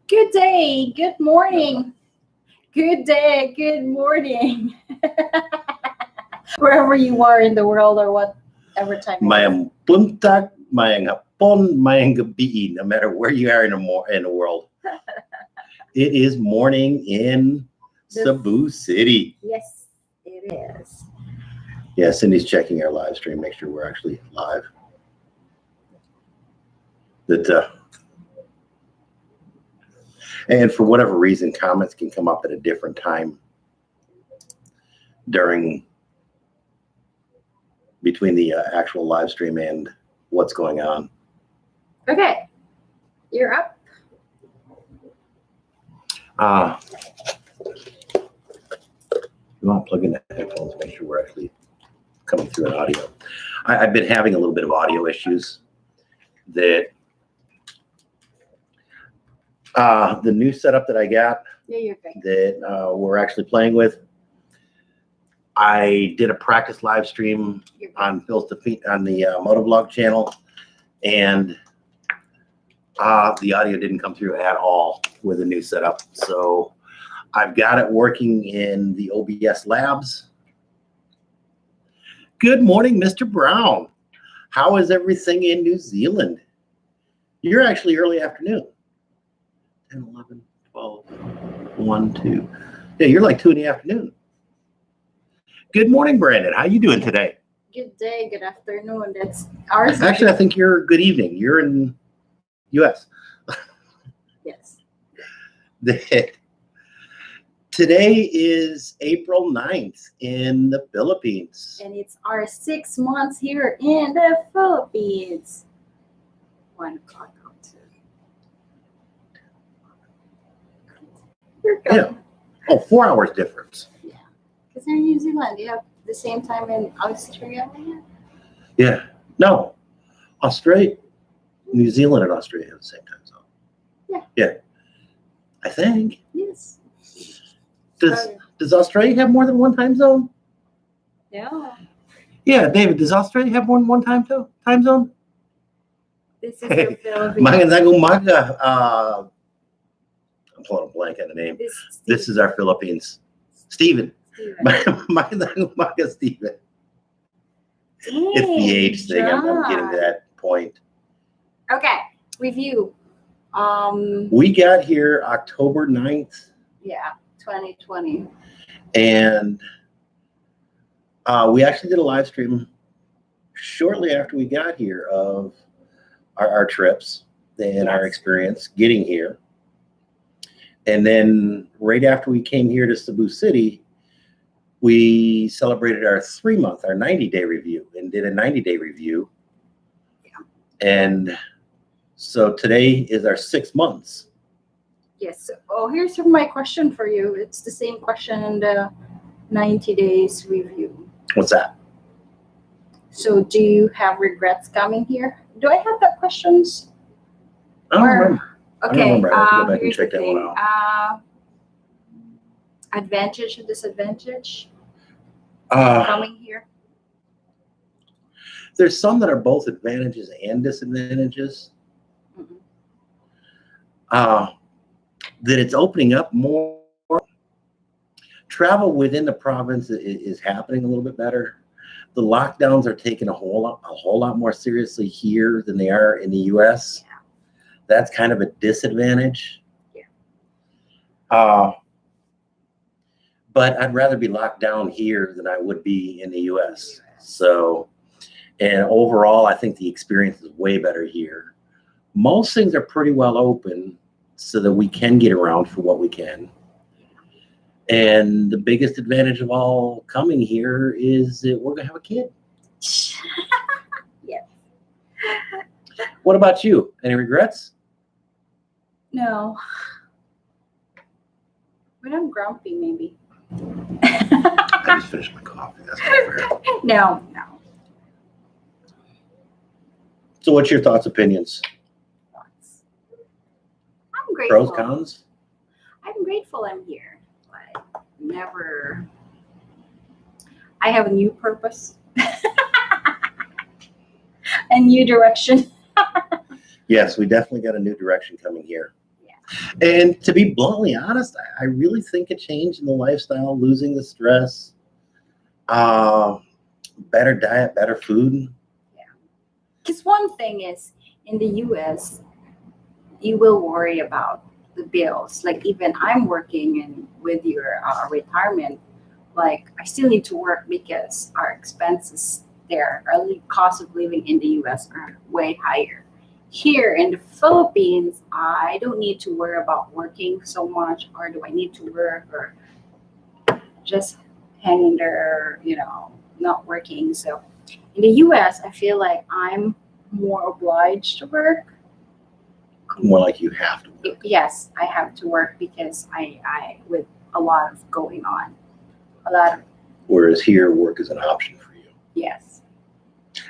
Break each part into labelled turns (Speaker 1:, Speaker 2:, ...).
Speaker 1: Good day, good morning, good day, good morning. Wherever you are in the world or whatever time.
Speaker 2: Mayang buntag, mayang hapon, mayang gabi, no matter where you are in the world. It is morning in Cebu City.
Speaker 1: Yes, it is.
Speaker 2: Yeah, Cindy's checking our live stream, make sure we're actually live. And for whatever reason, comments can come up at a different time between the actual live stream and what's going on.
Speaker 1: Okay, you're up.
Speaker 2: You want to plug in the headphones, make sure we're actually coming through in audio. I've been having a little bit of audio issues that the new setup that I got that we're actually playing with. I did a practice live stream on Phil's Defeat on the Motovlog channel, and the audio didn't come through at all with the new setup. So I've got it working in the OBS labs. Good morning, Mr. Brown. How is everything in New Zealand? You're actually early afternoon. 10, 11, 12, 1, 2. Yeah, you're like 2 in the afternoon. Good morning, Brandon. How you doing today?
Speaker 1: Good day, good afternoon. That's ours.
Speaker 2: Actually, I think you're good evening. You're in U.S.
Speaker 1: Yes.
Speaker 2: Today is April 9th in the Philippines.
Speaker 1: And it's our 6 months here in the Philippines. 1 o'clock.
Speaker 2: Yeah. Oh, 4 hours difference.
Speaker 1: Yeah. Because they're in New Zealand. You have the same time in Australia.
Speaker 2: Yeah. No. Australia, New Zealand and Australia have the same time zone.
Speaker 1: Yeah.
Speaker 2: Yeah. I think.
Speaker 1: Yes.
Speaker 2: Does Australia have more than one time zone?
Speaker 1: Yeah.
Speaker 2: Yeah, David, does Australia have more than one time zone?
Speaker 1: This is the Philippines.
Speaker 2: Magandang umaga. I'm pulling a blank on the name. This is our Philippines. Steven. Magandang umaga, Steven. It's the age thing. I'm getting to that point.
Speaker 1: Okay. Review.
Speaker 2: We got here October 9th.
Speaker 1: Yeah, 2020.
Speaker 2: And we actually did a live stream shortly after we got here of our trips and our experience getting here. And then right after we came here to Cebu City, we celebrated our 3-month, our 90-day review, and did a 90-day review.
Speaker 1: Yeah.
Speaker 2: And so today is our 6 months.
Speaker 1: Yes. Oh, here's my question for you. It's the same question in the 90 days review.
Speaker 2: What's that?
Speaker 1: So do you have regrets coming here? Do I have that questions?
Speaker 2: I don't remember.
Speaker 1: Okay.
Speaker 2: I don't remember. I have to go back and
Speaker 1: here's
Speaker 2: check
Speaker 1: the
Speaker 2: that
Speaker 1: thing.
Speaker 2: one out.
Speaker 1: Advantage and disadvantage
Speaker 2: Coming
Speaker 1: here.
Speaker 2: There's some that are both advantages and disadvantages.
Speaker 1: Mm-hmm.
Speaker 2: That it's opening up more. Travel within the province is happening a little bit better. The lockdowns are taken a whole lot more seriously here than they are in the U.S.
Speaker 1: Yeah.
Speaker 2: That's kind of a disadvantage.
Speaker 1: Yeah.
Speaker 2: But I'd rather be locked down here than I would be in the U.S. So, and overall, I think the experience is way better here. Most things are pretty well open so that we can get around for what we can. And the biggest advantage of all coming here is that we're going to have a kid.
Speaker 1: Yes.
Speaker 2: What about you? Any regrets?
Speaker 1: No. When I'm grumpy, maybe.
Speaker 2: I just finished my coffee. That's not fair.
Speaker 1: No.
Speaker 2: So what's your thoughts, opinions?
Speaker 1: I'm grateful.
Speaker 2: Pros, cons?
Speaker 1: I'm grateful I'm here. Like, never. I have a new purpose. A new direction.
Speaker 2: Yes, we definitely got a new direction coming here.
Speaker 1: Yeah.
Speaker 2: And to be bluntly honest, I really think a change in the lifestyle, losing the stress, uh, better diet, better food.
Speaker 1: Because one thing is, in the US, you will worry about the bills. Like even I'm working and with your retirement, like I still need to work because our expenses there, our cost of living in the US are way higher. Here in the Philippines, I don't need to worry about working so much, or do I need to work, or just hanging there, not working. So in the US, I feel like I'm more obliged to work.
Speaker 2: More like you have to work.
Speaker 1: Yes, I have to work because I with a lot of going on, a lot of
Speaker 2: Whereas here, work is an option for you.
Speaker 1: yes,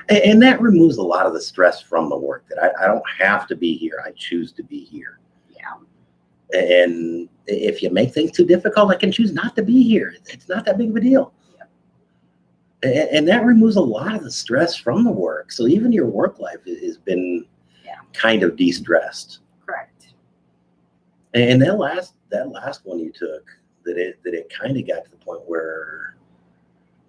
Speaker 2: And that removes a lot of the stress from the work that I don't have to be here. I choose to be here.
Speaker 1: yeah,
Speaker 2: And if you make things too difficult, I can choose not to be here. It's not that big of a deal. And that removes a lot of the stress from the work. So even your work life has been kind of de-stressed.
Speaker 1: correct.
Speaker 2: And that last one you took, that it kind of got to the point where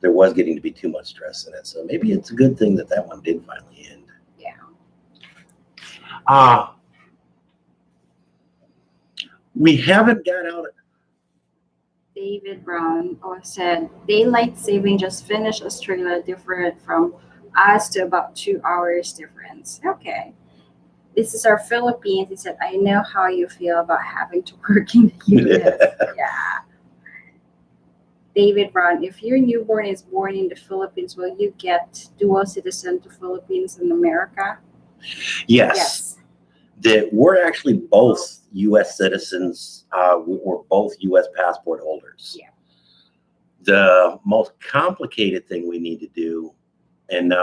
Speaker 2: there was getting to be too much stress in it. So maybe it's a good thing that one did finally end.
Speaker 1: Yeah.
Speaker 2: We haven't got out.
Speaker 1: David Brown said daylight saving just finished Australia, different from us to about 2 hours difference. Okay. This is our Philippines. He said, I know how you feel about having to work in the US. Yeah. David Brown, if your newborn is born in the Philippines, will you get dual citizen to Philippines and America?
Speaker 2: Yes. That we're actually both U.S. citizens. We're both U.S. passport holders.
Speaker 1: Yeah.
Speaker 2: The most complicated thing we need to do, and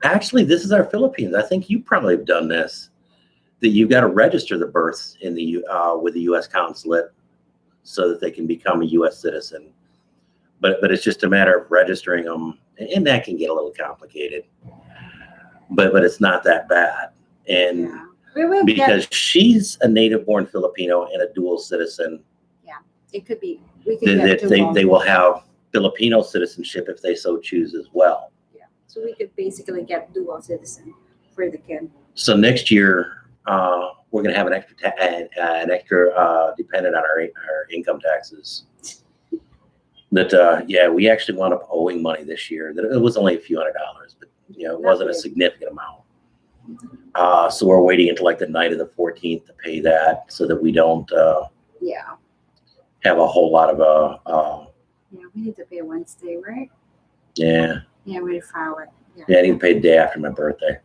Speaker 2: actually, this is our Philippines. I think you probably have done this. That you've got to register the births in the with the U.S. consulate so that they can become a U.S. citizen. But it's just a matter of registering them, and that can get a little complicated. But it's not that bad. And because she's a native-born Filipino and a dual citizen,
Speaker 1: it could be. We could get
Speaker 2: they will have Filipino citizenship if they so choose as well.
Speaker 1: Yeah, so we could basically get dual citizen for the kid.
Speaker 2: So next year, we're going to have an extra dependent on our income taxes. That we actually wound up owing money this year. That it was only a few $100s, but it wasn't a significant amount. So we're waiting until like the night of the 14th to pay that, so that we don't have a whole lot of
Speaker 1: we need to pay Wednesday, right?
Speaker 2: Yeah,
Speaker 1: we file it.
Speaker 2: I need to pay the day after my birthday.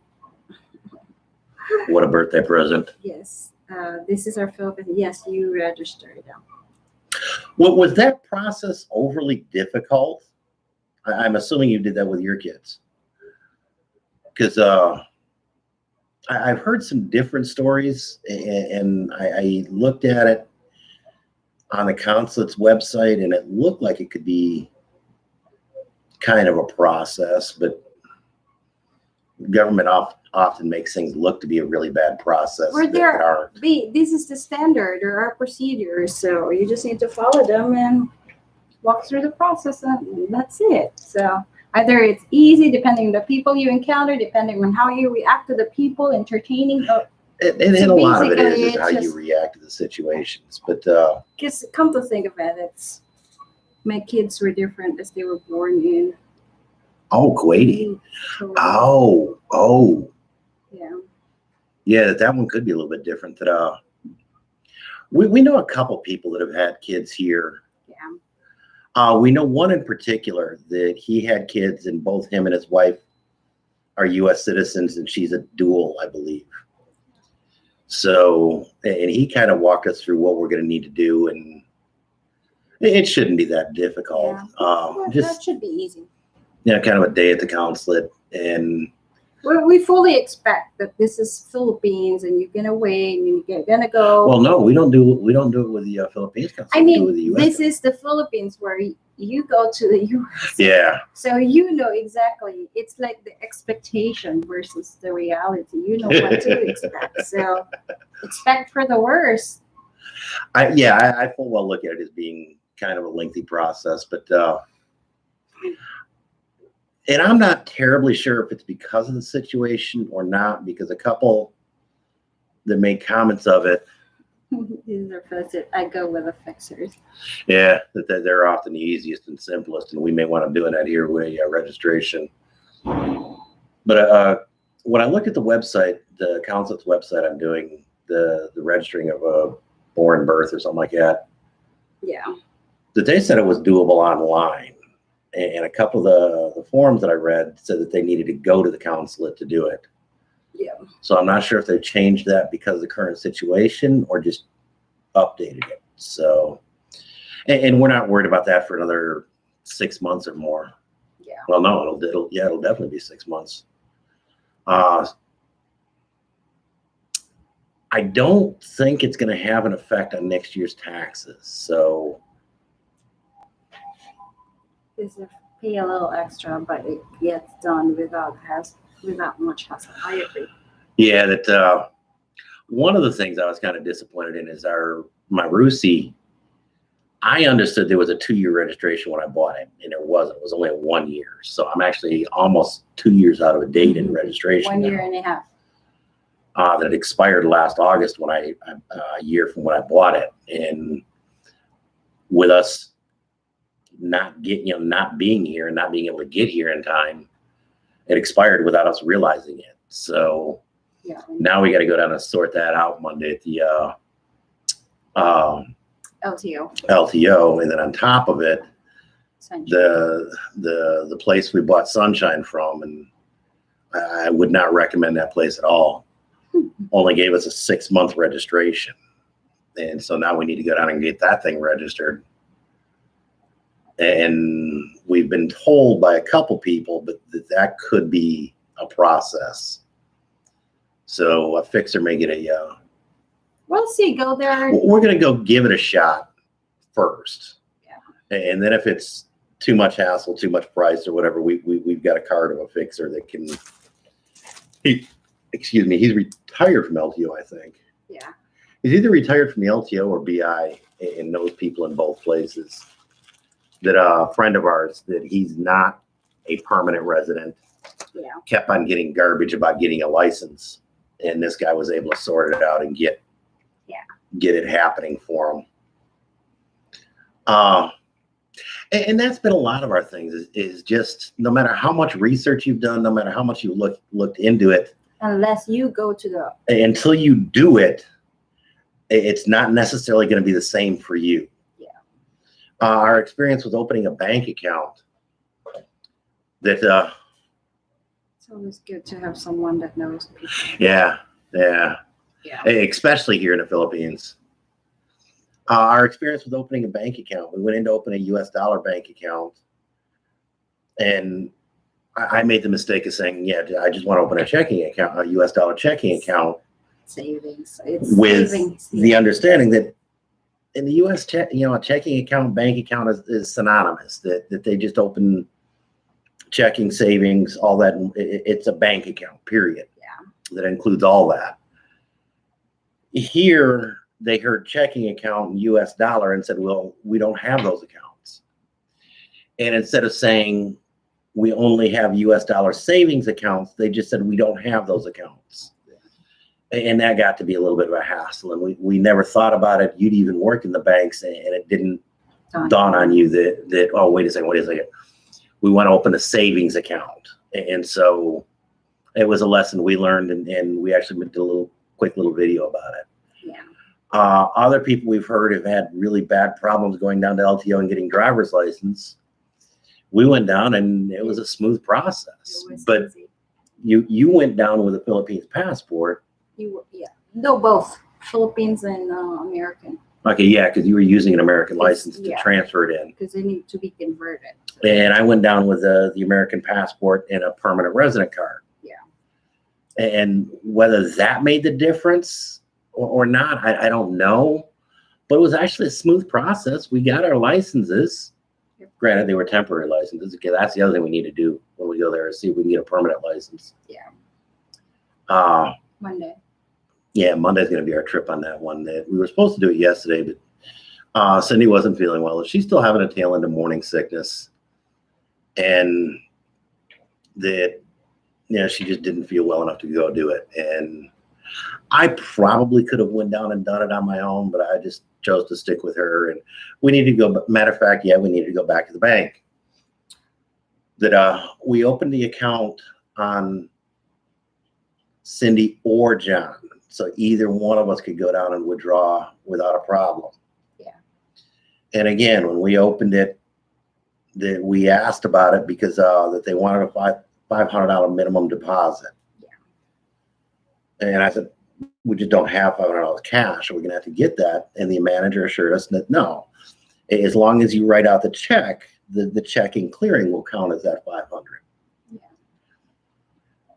Speaker 2: What a birthday present.
Speaker 1: Yes. This is our Philippines. Yes, you registered them.
Speaker 2: Well, was that process overly difficult? I'm assuming you did that with your kids. Because I've heard some different stories, and I looked at it on the consulate's website, and it looked like it could be kind of a process, but government often makes things look to be a really bad process.
Speaker 1: This is the standard. There are procedures, so you just need to follow them and walk through the process, and that's it. So either it's easy, depending on the people you encounter, depending on how you react to the people, entertaining.
Speaker 2: And a lot of it is how you react to the situations. But
Speaker 1: because come to think of it, it's my kids were different as they were born in.
Speaker 2: Oh, Kuwaiti. Yeah, that one could be a little bit different. That we know a couple people that have had kids here. We know one in particular that he had kids, and both him and his wife are U.S. citizens, and she's a dual, I believe. So, and he kind of walked us through what we're going to need to do, and it shouldn't be that difficult.
Speaker 1: That should be easy.
Speaker 2: Kind of a day at the consulate, and
Speaker 1: we fully expect that this is Philippines, and you're gonna wait, and you're gonna go.
Speaker 2: Well, no, we don't do it with the Philippines consulate.
Speaker 1: I mean, this is the Philippines where you go to the US.
Speaker 2: Yeah.
Speaker 1: So you know exactly. It's like the expectation versus the reality. You know what to expect. So expect for the worst.
Speaker 2: I full well look at it as being kind of a lengthy process, but and I'm not terribly sure if it's because of the situation or not, because a couple that made comments of it,
Speaker 1: These are fixers. I go with the fixers.
Speaker 2: yeah, that they're often the easiest and simplest, and we may want to do that here with registration. But when I look at the website, the council's website, I'm doing the registering of a born birth or something like that.
Speaker 1: Yeah.
Speaker 2: That they said it was doable online. And a couple of the forums that I read said that they needed to go to the consulate to do it.
Speaker 1: Yeah.
Speaker 2: So I'm not sure if they've changed that because of the current situation or just updated it. So, and we're not worried about that for another 6 months or more.
Speaker 1: Yeah.
Speaker 2: Well, no, it'll definitely be 6 months. I don't think it's going to have an effect on next year's taxes. So
Speaker 1: Is to pay a little extra, but it gets done without much hassle. I agree.
Speaker 2: yeah, that one of the things I was kind of disappointed in is my Rusi. I understood there was a 2-year registration when I bought it, and it wasn't. It was only a 1 year. So I'm actually almost 2 years out of a date in registration.
Speaker 1: 1 year and a half.
Speaker 2: That expired last August when a year from when I bought it, and with us not being here and not being able to get here in time, it expired without us realizing it. So
Speaker 1: Yeah.
Speaker 2: now we got to go down and sort that out Monday at the LTO, and then on top of it,
Speaker 1: Sunshine.
Speaker 2: the place we bought Sunshine from, and I would not recommend that place at all. Only gave us a 6-month registration, and so now we need to go down and get that thing registered. And we've been told by a couple people, but that could be a process. So a fixer may get a.
Speaker 1: We'll see. Go there.
Speaker 2: We're gonna go give it a shot first.
Speaker 1: Yeah.
Speaker 2: And then if it's too much hassle, too much price, or whatever, we've got a card of a fixer that can. He's retired from LTO, I think.
Speaker 1: Yeah.
Speaker 2: He's either retired from the LTO or BI, and knows people in both places. That a friend of ours, that he's not a permanent resident,
Speaker 1: Yeah.
Speaker 2: kept on getting garbage about getting a license, and this guy was able to sort it out and get it happening for him. And that's been a lot of our things is just no matter how much research you've done, no matter how much you looked into it,
Speaker 1: Unless you go to
Speaker 2: until you do it, it's not necessarily going to be the same for you.
Speaker 1: Yeah.
Speaker 2: Our experience with opening a bank account, that
Speaker 1: it's always good to have someone that knows people.
Speaker 2: yeah,
Speaker 1: Yeah.
Speaker 2: especially here in the Philippines. Our experience with opening a bank account, we went in to open a US dollar bank account, and I made the mistake of saying, yeah, I just want to open a checking account, a US dollar checking account.
Speaker 1: Savings. It's
Speaker 2: with
Speaker 1: savings.
Speaker 2: the understanding that in the US, a checking account, bank account is synonymous, that they just open checking, savings, all that. It's a bank account, period.
Speaker 1: Yeah.
Speaker 2: That includes all that. Here, they heard checking account and US dollar and said, well, we don't have those accounts. And instead of saying we only have US dollar savings accounts, they just said we don't have those accounts. And that got to be a little bit of a hassle. And we never thought about it. You'd even work in the banks, and it didn't dawn on you that oh, wait a second. We want to open a savings account. And so it was a lesson we learned, and we actually did a quick little video about it.
Speaker 1: Yeah.
Speaker 2: Other people we've heard have had really bad problems going down to LTO and getting driver's license. We went down, and it was a smooth process. But
Speaker 1: easy.
Speaker 2: you went down with a Philippines passport.
Speaker 1: No, both Philippines and American.
Speaker 2: Okay, yeah, because you were using an American license to transfer it in.
Speaker 1: Because they need to be converted.
Speaker 2: And I went down with the American passport and a permanent resident card.
Speaker 1: Yeah.
Speaker 2: And whether that made the difference or not, I don't know. But it was actually a smooth process. We got our licenses. Granted, they were temporary licenses. Okay, that's the other thing we need to do when we go there is see if we can get a permanent license.
Speaker 1: Yeah.
Speaker 2: Monday. Yeah, Monday's going to be our trip on that one. We were supposed to do it yesterday, but Cindy wasn't feeling well. She's still having a tail end of morning sickness, and that she just didn't feel well enough to go do it. And I probably could have went down and done it on my own, but I just chose to stick with her. And we need to go. Matter of fact, we need to go back to the bank. That we opened the account on Cindy or John, so either one of us could go down and withdraw without a problem.
Speaker 1: Yeah.
Speaker 2: And again, when we opened it, that we asked about it because that they wanted a $500 minimum deposit. Yeah. And I said, we just don't have $500 cash. We're going to have to get that. And the manager assured us that no, as long as you write out the check, the checking clearing will count as that 500. Yeah.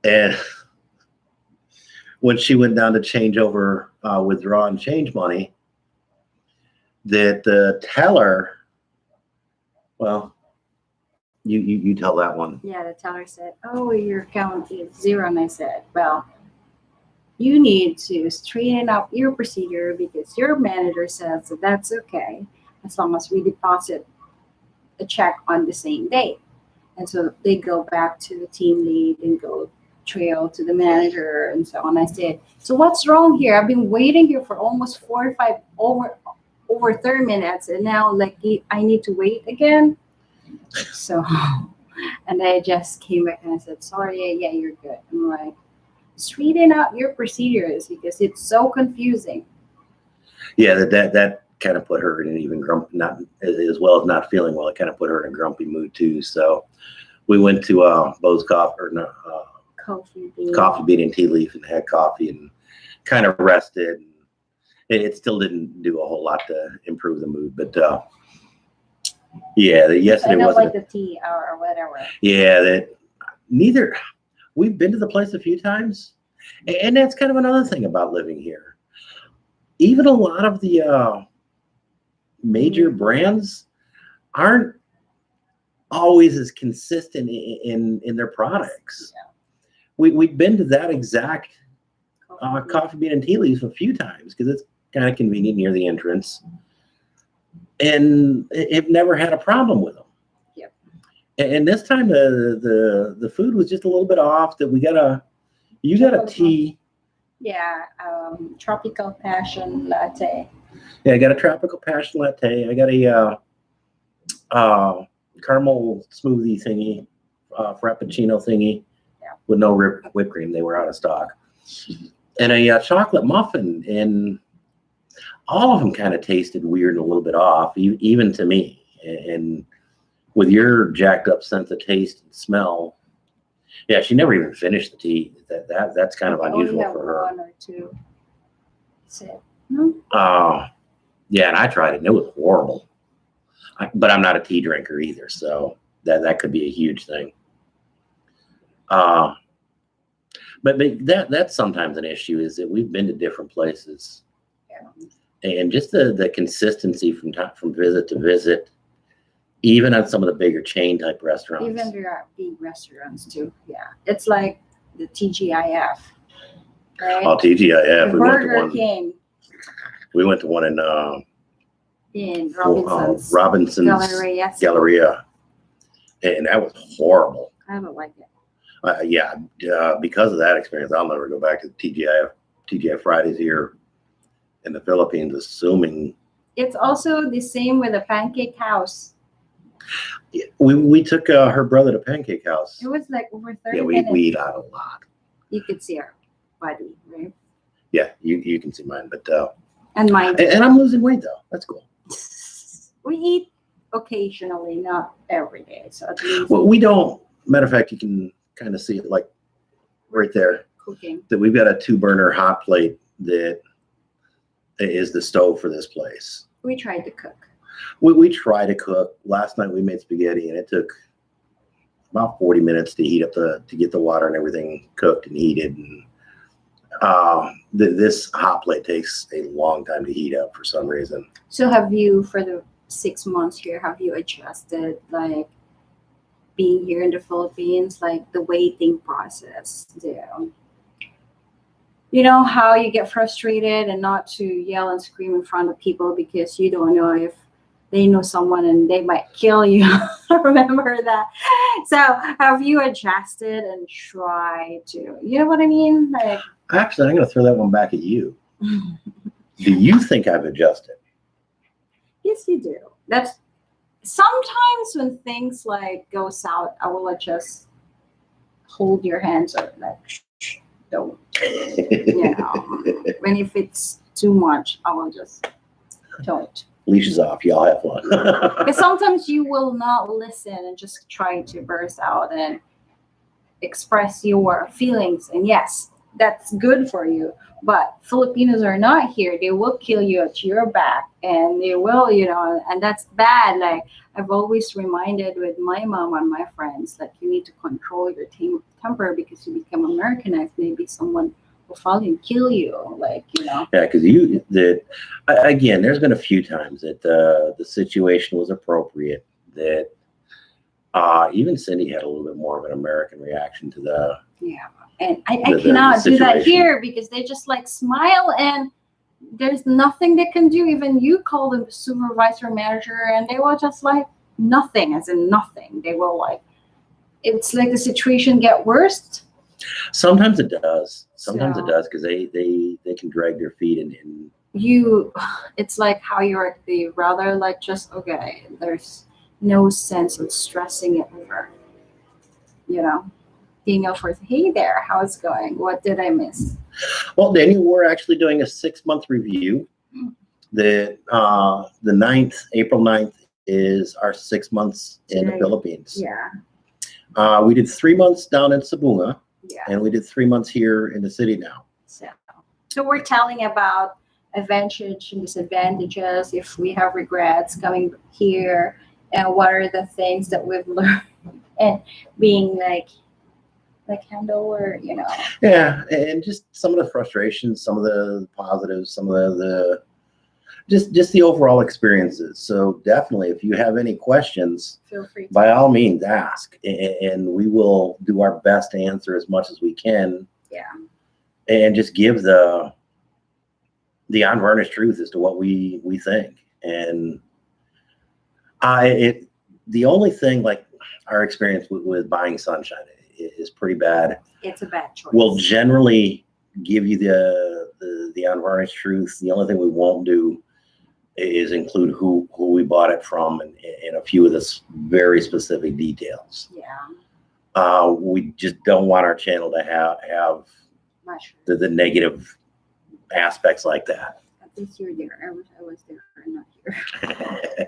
Speaker 2: And when she went down to change over, withdraw and change money, that the teller, well, you tell that one.
Speaker 1: Yeah, the teller said, "Oh, your account is zero," and I said, "Well, you need to straighten up your procedure because your manager says that that's okay as long as we deposit a check on the same day." And so they go back to the team lead and go trail to the manager and so on. I said, "So what's wrong here? I've been waiting here for almost 45 over 30 minutes, and now I need to wait again." So, and I just came back and I said, "Sorry, yeah, you're good." I'm like, straighten out your procedures because it's so confusing.
Speaker 2: Yeah, that kind of put her in an even grumpy, not as well as not feeling well. It kind of put her in a grumpy mood too. So we went to Bo's Coffee Bean and Tea Leaf and had coffee and kind of rested. It still didn't do a whole lot to improve the mood, but yesterday
Speaker 1: I don't
Speaker 2: wasn't
Speaker 1: like the tea or whatever.
Speaker 2: Yeah, neither. We've been to the place a few times, and that's kind of another thing about living here. Even a lot of the major brands aren't always as consistent in their products. Yeah. We've been to that exact Coffee Bean and Tea Leaves a few times because it's kind of convenient near the entrance, and it never had a problem with them.
Speaker 1: Yep.
Speaker 2: And this time the food was just a little bit off. That you got a tea.
Speaker 1: Yeah, tropical passion latte.
Speaker 2: Yeah, I got a tropical passion latte. I got a caramel smoothie thingy, frappuccino thingy, with no whipped cream. They were out of stock. And a chocolate muffin, and all of them kind of tasted weird and a little bit off, even to me. And with your jacked up sense of taste and smell, yeah, she never even finished the tea. That's kind of unusual for her.
Speaker 1: One or two.
Speaker 2: Yeah, and I tried it, and it was horrible. But I'm not a tea drinker either, so that could be a huge thing. But that's sometimes an issue, is that we've been to different places, and just the consistency from visit to visit, even on some of the bigger chain type restaurants.
Speaker 1: Even there are big restaurants too. Yeah, it's like the TGIF, right?
Speaker 2: Oh, TGIF.
Speaker 1: The Burger King.
Speaker 2: We went to one in Robinson's Galleria, and that was horrible.
Speaker 1: I don't like it.
Speaker 2: Because of that experience, I'll never go back to TGI Fridays here in the Philippines, assuming.
Speaker 1: It's also the same with the Pancake House.
Speaker 2: We took her brother to Pancake House.
Speaker 1: It was like over 30 minutes.
Speaker 2: Yeah, we eat out a lot.
Speaker 1: You could see our body, right?
Speaker 2: Yeah, you can see mine, but
Speaker 1: and mine.
Speaker 2: And I'm losing weight though. That's cool.
Speaker 1: We eat occasionally, not every day. So at least
Speaker 2: we don't. Matter of fact, you can kind of see it like right there.
Speaker 1: Cooking.
Speaker 2: That we've got a 2-burner hot plate that is the stove for this place.
Speaker 1: We tried to cook.
Speaker 2: We try to cook. Last night we made spaghetti, and it took about 40 minutes to heat up to get the water and everything cooked and heated. And this hot plate takes a long time to heat up for some reason.
Speaker 1: So have you, for the 6 months here, have you adjusted, like being here in the Philippines, like the waiting process? You know how you get frustrated and not to yell and scream in front of people because you don't know if they know someone and they might kill you. Remember that? So have you adjusted and tried to, you know what I mean? Like,
Speaker 2: Actually, I'm going to throw that one back at you. Do you think I've adjusted?
Speaker 1: yes, you do. That's sometimes when things like go south, I will just hold your hands or like, shh, don't. You know, when if it's too much, I will just don't.
Speaker 2: Leash is off. Y'all have fun.
Speaker 1: Because sometimes you will not listen and just try to burst out and express your feelings. And yes, that's good for you. But Filipinos are not here. They will kill you at your back and they will, you know, and that's bad. Like I've always reminded with my mom and my friends, like you need to control your temper because you become Americanized. Maybe someone will follow and kill you. Like, you know.
Speaker 2: Yeah, because again, there's been a few times that the situation was appropriate. That even Cindy had a little bit more of an American reaction to the.
Speaker 1: Yeah. And I cannot do that
Speaker 2: situation.
Speaker 1: here because they just like smile and there's nothing they can do. Even you call them supervisor manager and they will just like nothing, as in nothing. They will like, it's like the situation get worse.
Speaker 2: Sometimes it does. Sometimes it
Speaker 1: So-
Speaker 2: does because they can drag their feet and
Speaker 1: You, it's like how you're the rather like just, okay, there's no sense of stressing it over, you know, being able for, hey there, how's it going? What did I miss?
Speaker 2: Well, Daniel, we're actually doing a 6-month review. The 9th, April 9th is our 6 months in the
Speaker 1: Right.
Speaker 2: Philippines.
Speaker 1: Yeah.
Speaker 2: We did 3 months down in Sabunga,
Speaker 1: Yeah.
Speaker 2: and we did 3 months here in the city now.
Speaker 1: So we're telling about advantage and disadvantages, if we have regrets coming here, and what are the things that we've learned and being like handle or you know.
Speaker 2: Yeah, and just some of the frustrations, some of the positives, some of the just the overall experiences. So definitely, if you have any questions,
Speaker 1: Feel free to.
Speaker 2: by all means ask, and we will do our best to answer as much as we can.
Speaker 1: Yeah.
Speaker 2: And just give the unvarnished truth as to what we think. And the only thing, like our experience with buying Sunshine is pretty bad.
Speaker 1: It's a bad choice.
Speaker 2: We'll generally give you the unvarnished truth. The only thing we won't do is include who we bought it from and a few of the very specific details.
Speaker 1: Yeah.
Speaker 2: We just don't want our channel to have
Speaker 1: Much.
Speaker 2: the negative aspects like that.
Speaker 1: At least you're there. I was there and not here.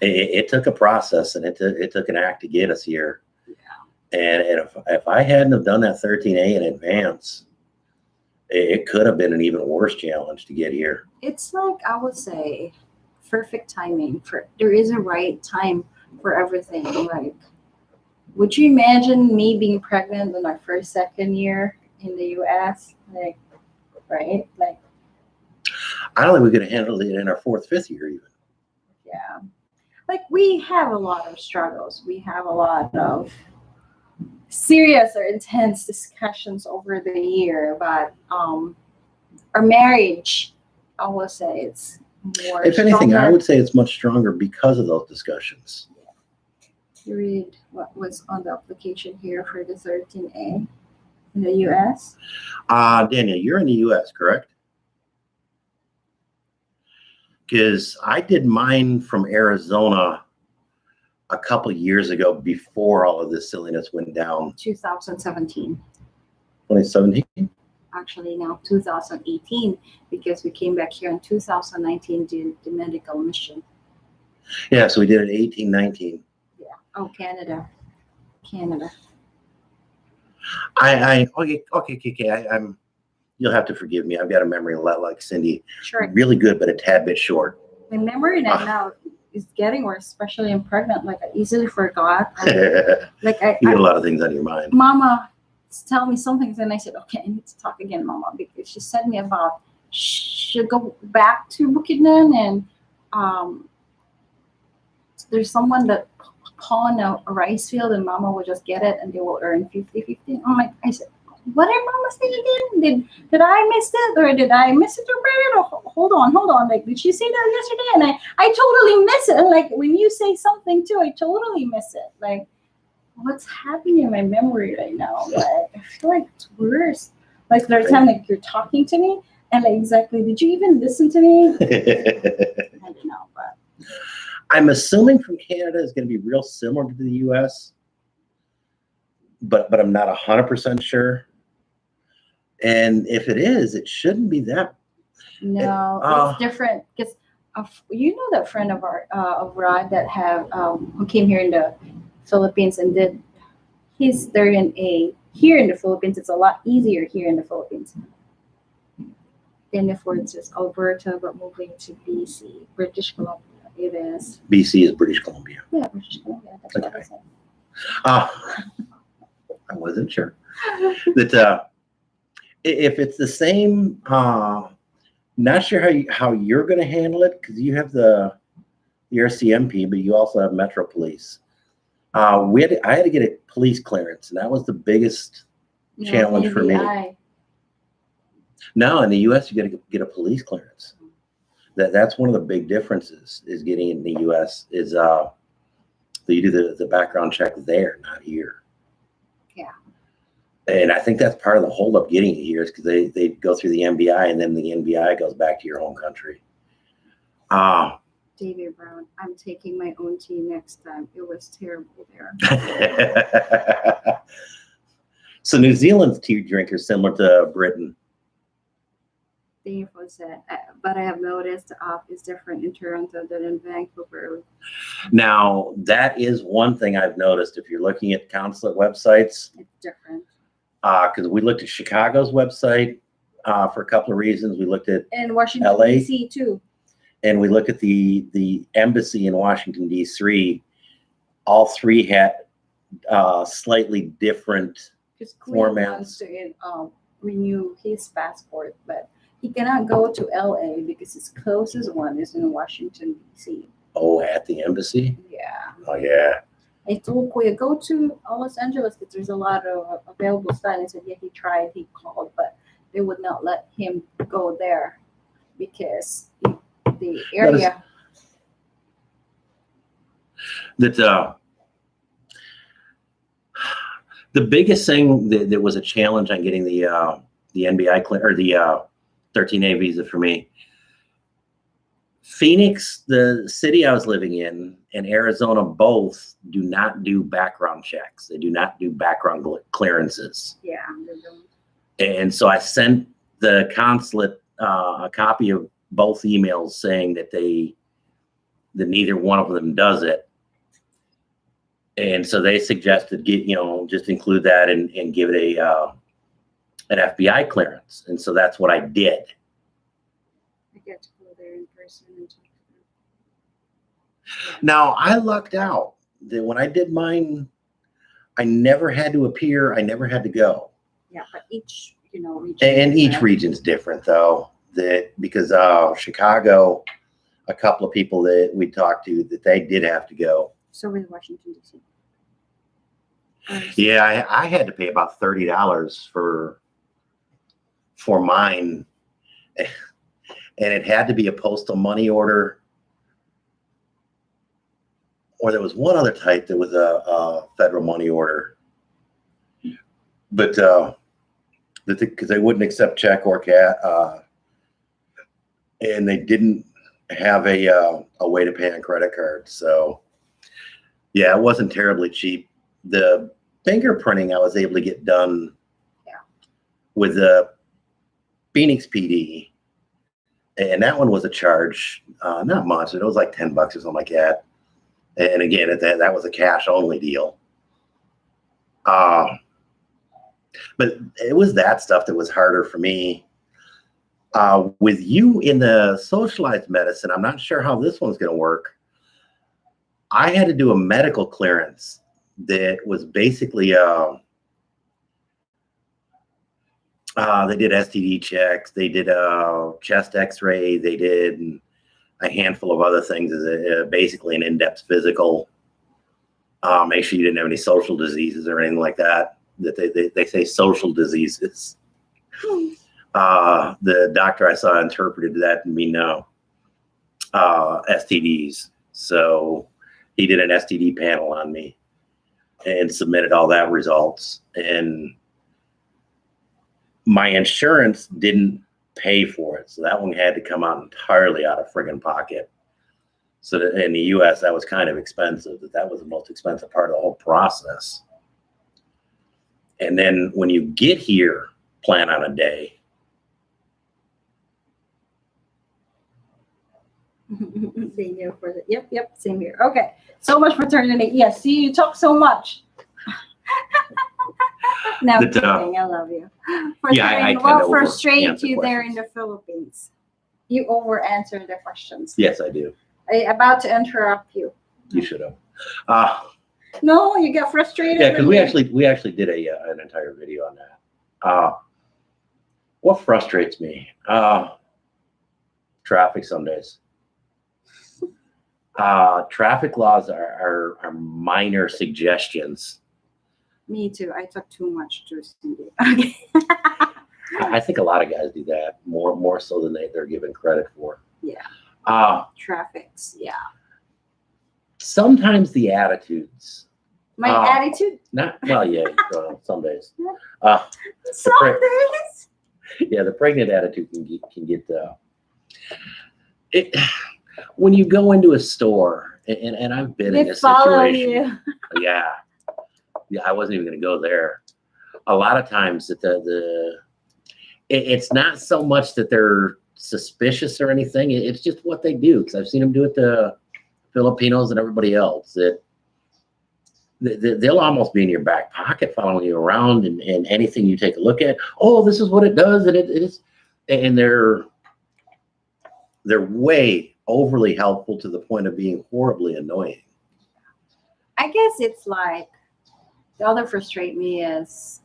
Speaker 2: It took a process and it took an act to get us here.
Speaker 1: Yeah.
Speaker 2: And if I hadn't have done that 13A in advance, it could have been an even worse challenge to get here.
Speaker 1: It's like I would say perfect timing for there is a right time for everything. Like would you imagine me being pregnant in my second year in the US? Like right? Like
Speaker 2: I don't think we could have handled it in our 4th, 5th year even.
Speaker 1: yeah. Like we have a lot of struggles. We have a lot of serious or intense discussions over the year, but our marriage, I will say it's more.
Speaker 2: If anything,
Speaker 1: stronger.
Speaker 2: I would say it's much stronger because of those discussions.
Speaker 1: You read what was on the application here for the 13A in the US?
Speaker 2: Daniel, you're in the US, correct? Because I did mine from Arizona a couple years ago before all of this silliness went down.
Speaker 1: 2017.
Speaker 2: 2017?
Speaker 1: Actually, now 2018, because we came back here in 2019 to the medical mission.
Speaker 2: Yeah, so we did it 18, 19.
Speaker 1: Yeah. Oh, Canada.
Speaker 2: Okay. I'm. You'll have to forgive me. I've got a memory a lot like Cindy.
Speaker 1: Sure.
Speaker 2: Really good, but a tad bit short.
Speaker 1: My memory now is getting worse, especially in pregnant. Like I easily forgot.
Speaker 2: You
Speaker 1: Like
Speaker 2: get a lot of things on your mind.
Speaker 1: Mama tell me some things, and I said, okay, I need to talk again, Mama, because she said me about she'll go back to Bukidnon and there's someone that pawn a rice field and mama will just get it and they will earn 50-50. I'm like, I said, what did mama say again? Did I miss it or did I misinterpret it? Or hold on. Like, did she say that yesterday? And I totally miss it. And like when you say something too, I totally miss it. Like, what's happening in my memory right now? Like, I feel like it's worse. Like there's time like you're talking to me and like exactly, did you even listen to me? I don't know, but
Speaker 2: I'm assuming from Canada is going to be real similar to the U.S., but I'm not 100% sure. And if it is, it shouldn't be that.
Speaker 1: no, it's different because you know that friend of our of Rod that have who came here in the Philippines and did his third and A here in the Philippines. It's a lot easier here in the Philippines than if we're just Alberta but moving to BC, British Columbia. It is.
Speaker 2: BC is British Columbia.
Speaker 1: Yeah, British Columbia. That's what I said.
Speaker 2: I wasn't sure that if it's the same. Not sure how you're going to handle it because you have the RCMP, but you also have Metro Police. I had to get a police clearance, and that was the biggest challenge for me. No, in the U.S., you got to get a police clearance. That's one of the big differences is getting in the U.S. is that you do the background check there, not here.
Speaker 1: Yeah.
Speaker 2: And I think that's part of the holdup getting it here is because they go through the NBI and then the NBI goes back to your home country.
Speaker 1: David Brown, I'm taking my own tea next time. It was terrible there.
Speaker 2: So New Zealand's tea drink is similar to Britain.
Speaker 1: Dave said, but I have noticed the app is different in Toronto than in Vancouver.
Speaker 2: Now, that is one thing I've noticed. If you're looking at consulate websites,
Speaker 1: it's different.
Speaker 2: Because we looked at Chicago's website for a couple of reasons. We looked at
Speaker 1: in Washington,
Speaker 2: LA,
Speaker 1: D.C. too.
Speaker 2: And we looked at the embassy in Washington, D.C. All three had slightly different formats.
Speaker 1: Wants to renew his passport, but he cannot go to LA because his closest one is in Washington, D.C.
Speaker 2: Oh, at the embassy?
Speaker 1: Yeah.
Speaker 2: Oh, yeah.
Speaker 1: I told Kuya, go to Los Angeles because there's a lot of available stuff. And he said, yeah, he tried, he called, but they would not let him go there because the area.
Speaker 2: The biggest thing that was a challenge on getting the NBI or the 13A visa for me. Phoenix, the city I was living in, and Arizona both do not do background checks. They do not do background clearances.
Speaker 1: Yeah, they don't.
Speaker 2: And so I sent the consulate a copy of both emails saying that neither one of them does it. And so they suggested just include that and give it an FBI clearance. And so that's what I did.
Speaker 1: I get to go there in person and talk to them.
Speaker 2: Now I lucked out that when I did mine, I never had to appear. I never had to go.
Speaker 1: Yeah, but each region
Speaker 2: and each region's different though. Because Chicago, a couple of people that we talked to that they did have to go.
Speaker 1: So with Washington D.C.
Speaker 2: Yeah, I had to pay about $30 for mine, and it had to be a postal money order, or there was one other type that was a federal money order, but because they wouldn't accept check or and they didn't have a way to pay on credit card, so yeah, it wasn't terribly cheap. The fingerprinting I was able to get done with the Phoenix PD, and that one was a charge, not much. It was like $10 or something like that. And again, that was a cash only deal. But it was that stuff that was harder for me. With you in the socialized medicine, I'm not sure how this one's going to work. I had to do a medical clearance that was basically they did STD checks, they did a chest X-ray, they did a handful of other things, is basically an in-depth physical. Make sure you didn't have any social diseases or anything like that. That they say social diseases. The doctor I saw interpreted that to mean no, STDs. So he did an STD panel on me and submitted all that results. And my insurance didn't pay for it. So that one had to come out entirely out of friggin' pocket. So that in the US, that was kind of expensive. That was the most expensive part of the whole process. And then when you get here, plan on a day.
Speaker 1: Same here for the, yep, same here. Okay, so much for turning it. Yes, see, you talk so much. No, kidding, I love you. What frustrates you there in the Philippines? You over answer the questions.
Speaker 2: Yes, I do.
Speaker 1: I'm about to interrupt you.
Speaker 2: You should have.
Speaker 1: No, you got frustrated.
Speaker 2: Yeah, because we actually did an entire video on that. What frustrates me? Traffic some days. Traffic laws are minor suggestions.
Speaker 1: Me too. I talk too much to Cindy. Okay.
Speaker 2: I think a lot of guys do that more so than they're given credit for.
Speaker 1: Yeah. Traffics. Yeah.
Speaker 2: Sometimes the attitudes.
Speaker 1: My attitude?
Speaker 2: Not well. Yeah. Some days.
Speaker 1: Some days.
Speaker 2: Yeah, the pregnant attitude can get it. When you go into a store, and I've been in this situation. Yeah, I wasn't even going to go there. A lot of times, it's not so much that they're suspicious or anything. It's just what they do. Because I've seen them do it to Filipinos and everybody else. That they'll almost be in your back pocket, following you around, and anything you take a look at. Oh, this is what it does, and it is, and they're way overly helpful to the point of being horribly annoying.
Speaker 1: I guess it's like the other frustrate me is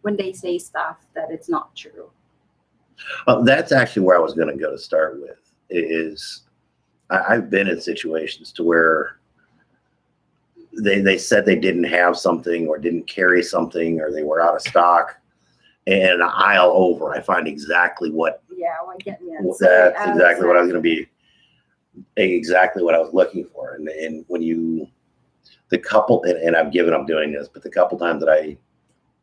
Speaker 1: when they say stuff that it's not true.
Speaker 2: Well, that's actually where I was going to go to start with. Is I've been in situations to where they said they didn't have something or didn't carry something or they were out of stock, and an aisle over, I find exactly what.
Speaker 1: Yeah, well, get me.
Speaker 2: That's exactly what I was going to be. Exactly what I was looking for, and when the couple, and I've given up doing this, but the couple times that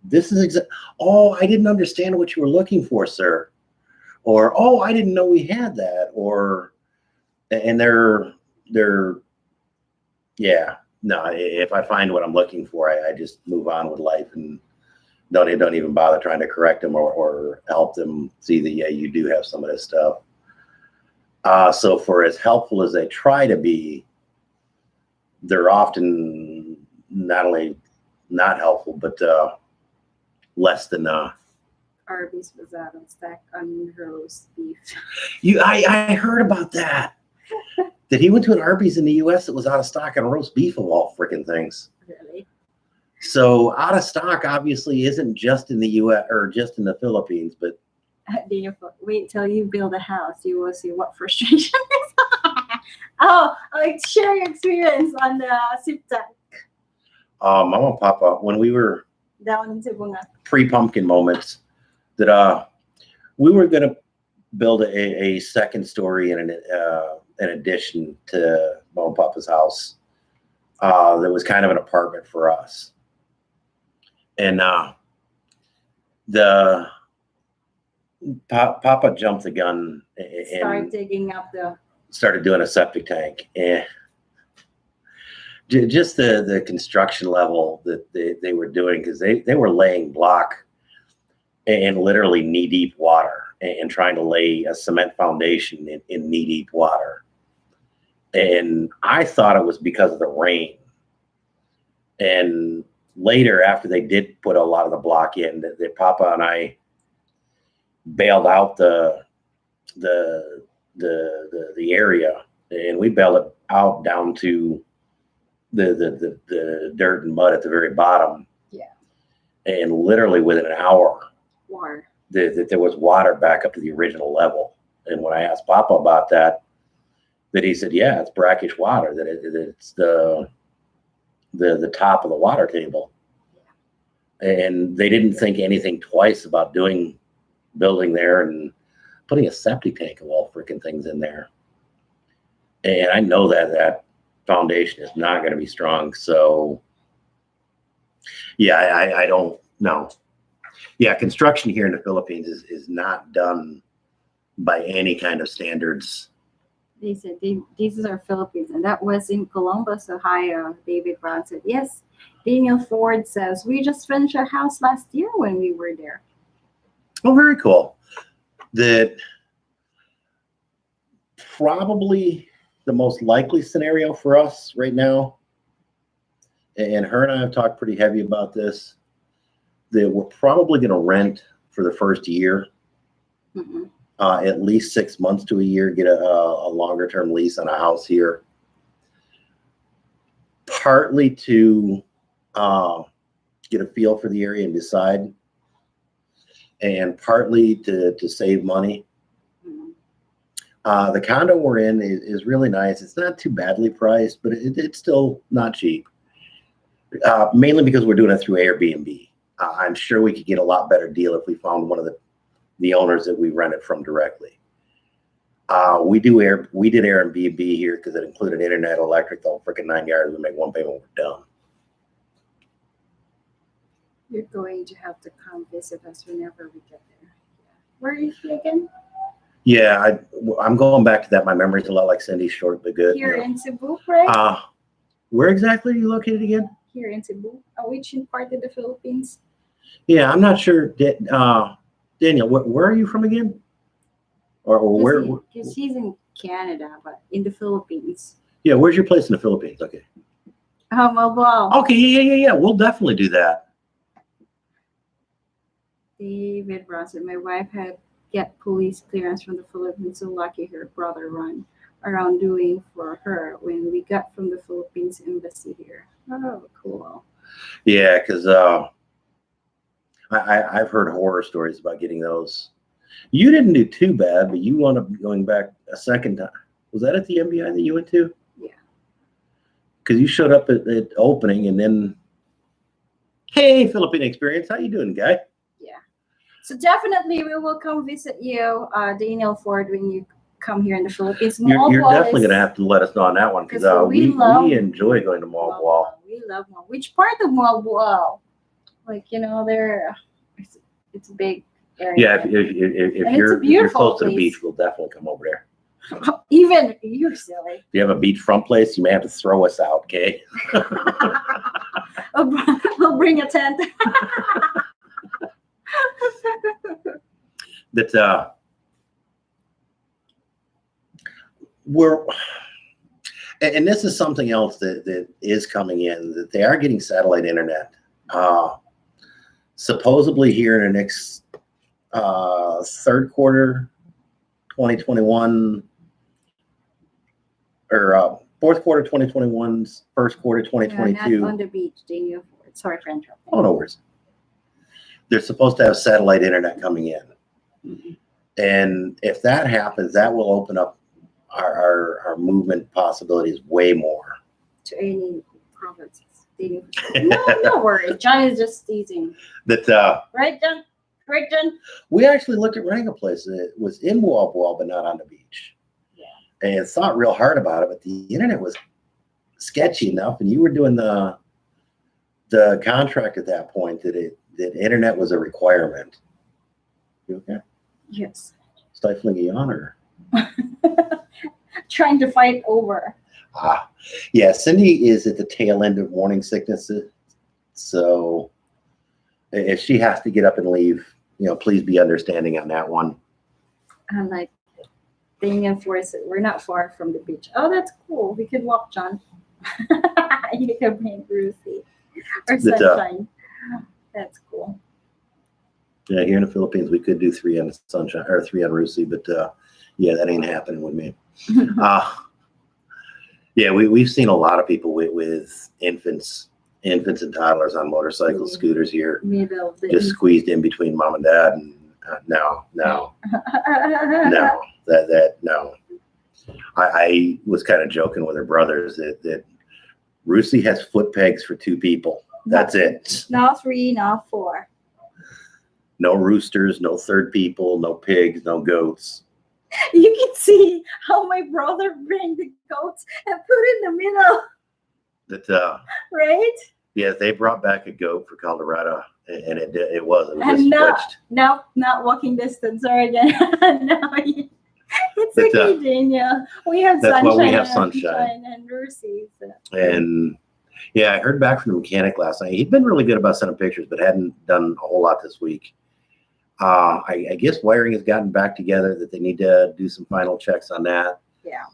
Speaker 2: this is oh, I didn't understand what you were looking for, sir, or oh, I didn't know we had that, or, and they're yeah, no, if I find what I'm looking for, I just move on with life and don't even bother trying to correct them or help them see that, yeah, you do have some of this stuff. So for as helpful as they try to be, they're often not only not helpful, but less than
Speaker 1: Arby's was out of stock on roast beef.
Speaker 2: I heard about that. That he went to an Arby's in the US that was out of stock on roast beef, of all freaking things.
Speaker 1: Really?
Speaker 2: So out of stock obviously isn't just in the US or just in the Philippines, but
Speaker 1: wait till you build a house, you will see what frustration is. Oh, like share your experience on the sip tank.
Speaker 2: Mama and Papa, when we were
Speaker 1: Down in Tibunga.
Speaker 2: Pre-pumpkin moments, that we were going to build a second story and an addition to Mama and Papa's house. That was kind of an apartment for us, and the Papa jumped the gun and started doing a septic tank, and just the construction level that they were doing, because they were laying block in literally knee deep water and trying to lay a cement foundation in knee deep water. And I thought it was because of the rain. And later, after they did put a lot of the block in, that Papa and I bailed out the area, and we bailed it out down to the dirt and mud at the very bottom.
Speaker 1: Yeah.
Speaker 2: And literally within an hour,
Speaker 1: water.
Speaker 2: There was water back up to the original level. And when I asked Papa about that, that he said, yeah, it's brackish water, that it's the top of the water table. And they didn't think anything twice about building there and putting a septic tank of all freaking things in there. And I know that foundation is not going to be strong. So yeah, I don't know. Yeah, construction here in the Philippines is not done by any kind of standards.
Speaker 1: They said this is our Philippines, and that was in Columbus, Ohio. David Brown said, yes. Daniel Ford says, we just finished our house last year when we were there.
Speaker 2: Oh, very cool. That probably the most likely scenario for us right now, and her and I have talked pretty heavy about this, that we're probably going to rent for the first year, at least 6 months to a year, get a longer term lease on a house here. Partly to get a feel for the area and decide, and partly to save money. The condo we're in is really nice. It's not too badly priced, but it's still not cheap. Mainly because we're doing it through Airbnb. I'm sure we could get a lot better deal if we found one of the owners that we rented from directly. We did Airbnb here because it included internet, electric, the whole freaking 9 yards. We make one payment, we're done.
Speaker 1: You're going to have to come visit us whenever we get there. Where is he again?
Speaker 2: Yeah, I'm going back to that. My memory's a lot like Cindy's, short but good.
Speaker 1: Here in Cebu, right?
Speaker 2: Where exactly are you located again?
Speaker 1: Here in Cebu. Which part of the Philippines?
Speaker 2: Yeah, I'm not sure. Daniel, where are you from again? Or where?
Speaker 1: Because he's in Canada, but in the Philippines.
Speaker 2: Yeah, where's your place in the Philippines? Okay.
Speaker 1: Wow.
Speaker 2: Okay, yeah. We'll definitely do that.
Speaker 1: David Brown said, my wife had get police clearance from the Philippines, so lucky her brother run around doing for her when we got from the Philippines embassy here. Oh, cool.
Speaker 2: Yeah, because I've heard horror stories about getting those. You didn't do too bad, but you wound up going back a second time. Was that at the MBI that you went to?
Speaker 1: Yeah.
Speaker 2: Because you showed up at opening and then, hey, Philippine experience, how you doing, guy?
Speaker 1: Yeah. So definitely we will come visit you, Daniel Ford, when you come here in the Philippines.
Speaker 2: You're definitely going to have to let us know on that one because we enjoy going to Malboal.
Speaker 1: We love Malboal. Which part of Malboal? Like, it's a big area.
Speaker 2: Yeah, if you're close to the beach, we'll definitely come over there.
Speaker 1: Even you're silly.
Speaker 2: If you have a beachfront place, you may have to throw us out, okay?
Speaker 1: We'll bring a tent.
Speaker 2: That and this is something else that is coming in, that they are getting satellite internet. Supposedly here in the next third quarter 2021, or fourth quarter 2021, first quarter 2022.
Speaker 1: Not on the beach, Daniel Ford. Sorry for interrupting.
Speaker 2: Oh, no worries. They're supposed to have satellite internet coming in. Mm-hmm. And if that happens, that will open up our movement possibilities way more.
Speaker 1: To any provinces. No worries. John is just teasing.
Speaker 2: Right,
Speaker 1: John? Right, John?
Speaker 2: We actually looked at renting a place that was in Malboal, but not on the beach. Yeah. And thought real hard about it, but the internet was sketchy enough, and you were doing the contract at that point that internet was a requirement. You okay?
Speaker 1: Yes.
Speaker 2: Stifling a yawn or?
Speaker 1: Trying to fight over.
Speaker 2: Yeah, Cindy is at the tail end of morning sickness. So if she has to get up and leave, please be understanding on that one.
Speaker 1: I'm like, Daniel Ford said, we're not far from the beach. Oh, that's cool. We could walk, John. You can bring Ruthie or Sunshine. That's cool.
Speaker 2: Yeah, here in the Philippines, we could do 3 on Sunshine or 3 on Ruthie, but yeah, that ain't happening with me. Yeah, we've seen a lot of people with infants and toddlers on motorcycles, scooters here, just squeezed in between mom and dad. And no. I was kind of joking with her brothers that Rusey has foot pegs for 2 people. That's it.
Speaker 1: Not 3, not 4.
Speaker 2: No roosters, no third people, no pigs, no goats.
Speaker 1: You can see how my brother bring the goats and put in the middle, right?
Speaker 2: Yeah, they brought back a goat for Colorado, and it was
Speaker 1: And
Speaker 2: just
Speaker 1: now,
Speaker 2: switched.
Speaker 1: not walking distance, sorry again. It's
Speaker 2: But,
Speaker 1: okay, Daniel. We have
Speaker 2: that's
Speaker 1: sunshine.
Speaker 2: why we have sunshine.
Speaker 1: And Lucy. So.
Speaker 2: And yeah, I heard back from the mechanic last night. He'd been really good about sending pictures, but hadn't done a whole lot this week. I guess wiring has gotten back together, that they need to do some final checks on that.
Speaker 1: Yeah.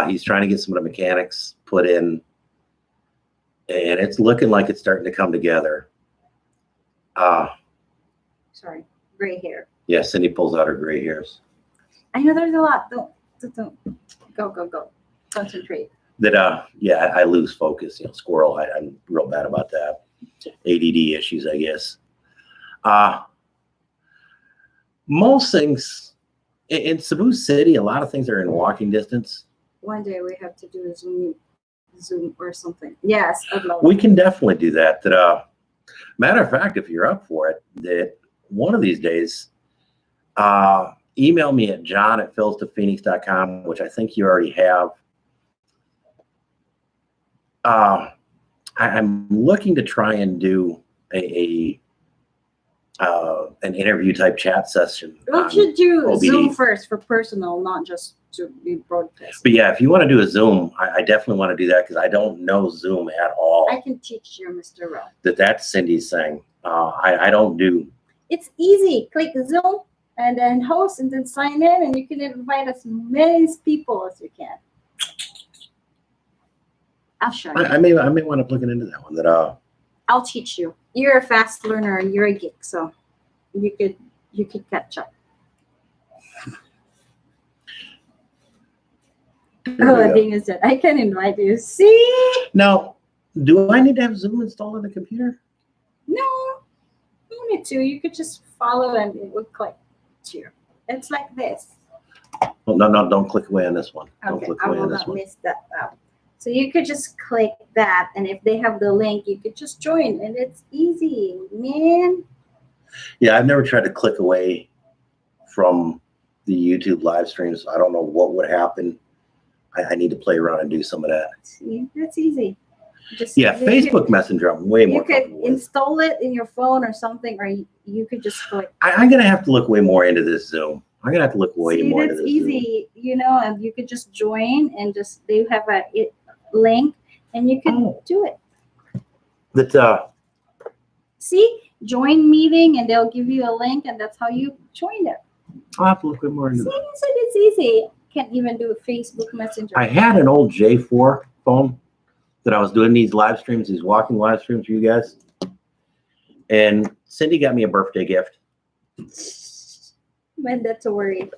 Speaker 2: He's trying to get some of the mechanics put in, and it's looking like it's starting to come together.
Speaker 1: Sorry, gray hair.
Speaker 2: Yeah, Cindy pulls out her gray hairs.
Speaker 1: I know there's a lot. Don't. Go. Concentrate.
Speaker 2: Yeah, I lose focus. Squirrel. I'm real bad about that. ADD issues, I guess. Most things in Cebu City, a lot of things are in walking distance.
Speaker 1: One day we have to do a Zoom or something. Yes, I'd love
Speaker 2: We can definitely do that. Matter of fact, if you're up for it, that one of these days, email me at john@philstophoenix.com, which I think you already have. I'm looking to try and do an interview type chat session.
Speaker 1: We should do
Speaker 2: OBD.
Speaker 1: Zoom first for personal, not just to be broadcast.
Speaker 2: But yeah, if you want to do a Zoom, I definitely want to do that, because I don't know Zoom at all.
Speaker 1: I can teach you, Mr. Rowe.
Speaker 2: That's Cindy's thing. I don't do.
Speaker 1: It's easy. Click Zoom and then host and then sign in, and you can invite as many people as you can. I'll show you.
Speaker 2: I may want to look into that one.
Speaker 1: I'll teach you. You're a fast learner and you're a geek, so you could catch up. Oh, Dana said, I can invite you. See?
Speaker 2: Now, do I need to have Zoom installed on the computer?
Speaker 1: No, you need to. You could just follow and it would click to you. It's like this.
Speaker 2: Well, no, don't click away on this one. Don't
Speaker 1: Okay,
Speaker 2: click
Speaker 1: I
Speaker 2: away
Speaker 1: will
Speaker 2: on this
Speaker 1: not
Speaker 2: one.
Speaker 1: miss that out. So you could just click that, and if they have the link, you could just join, and it's easy, man.
Speaker 2: Yeah, I've never tried to click away from the YouTube live streams. I don't know what would happen. I need to play around and do some of that.
Speaker 1: See, that's easy. Just
Speaker 2: Facebook Messenger, I'm way more
Speaker 1: You could
Speaker 2: comfortable with.
Speaker 1: install it in your phone or something, or you could just click.
Speaker 2: I'm going to have to look way more into this Zoom. I'm going to have to look way more into
Speaker 1: That's
Speaker 2: this Zoom.
Speaker 1: easy, and you could just join and they have a link, and you can do it. See, join meeting, and they'll give you a link, and that's how you join it.
Speaker 2: I'll have to look way more into
Speaker 1: See,
Speaker 2: that.
Speaker 1: so it's easy. Can't even do a Facebook Messenger.
Speaker 2: I had an old J4 phone that I was doing these live streams, these walking live streams for you guys. And Cindy got me a birthday gift.
Speaker 1: When that's a worry.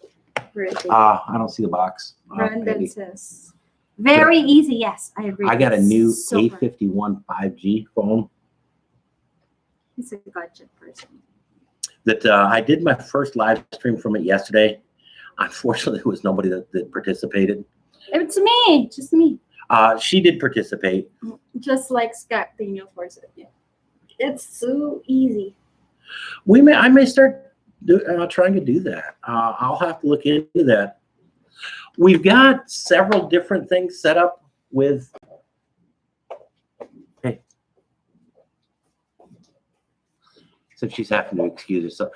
Speaker 2: I don't see the box.
Speaker 1: Brandon says, very easy. Yes, I agree.
Speaker 2: I got a new
Speaker 1: So
Speaker 2: A51 5G phone
Speaker 1: He's a gadget person.
Speaker 2: that I did my first live stream from it yesterday. Unfortunately, there was nobody that participated.
Speaker 1: It's me, just me.
Speaker 2: She did participate.
Speaker 1: Just like Scott Daniel Force. Yeah. It's so easy.
Speaker 2: I may start trying to do that. I'll have to look into that. We've got several different things set up with. Hey, since she's having to excuse herself,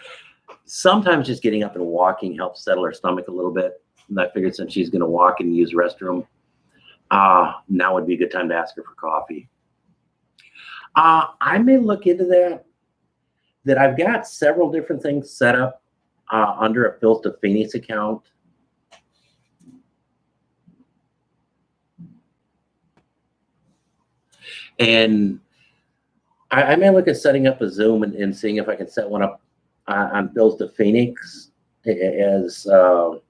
Speaker 2: sometimes just getting up and walking helps settle her stomach a little bit. And I figured since she's going to walk and use the restroom, now would be a good time to ask her for coffee. I may look into that. That I've got several different things set up under a Phil's to Phoenix account. And I may look at setting up a Zoom and seeing if I can set one up on Phil's to Phoenix as Phil's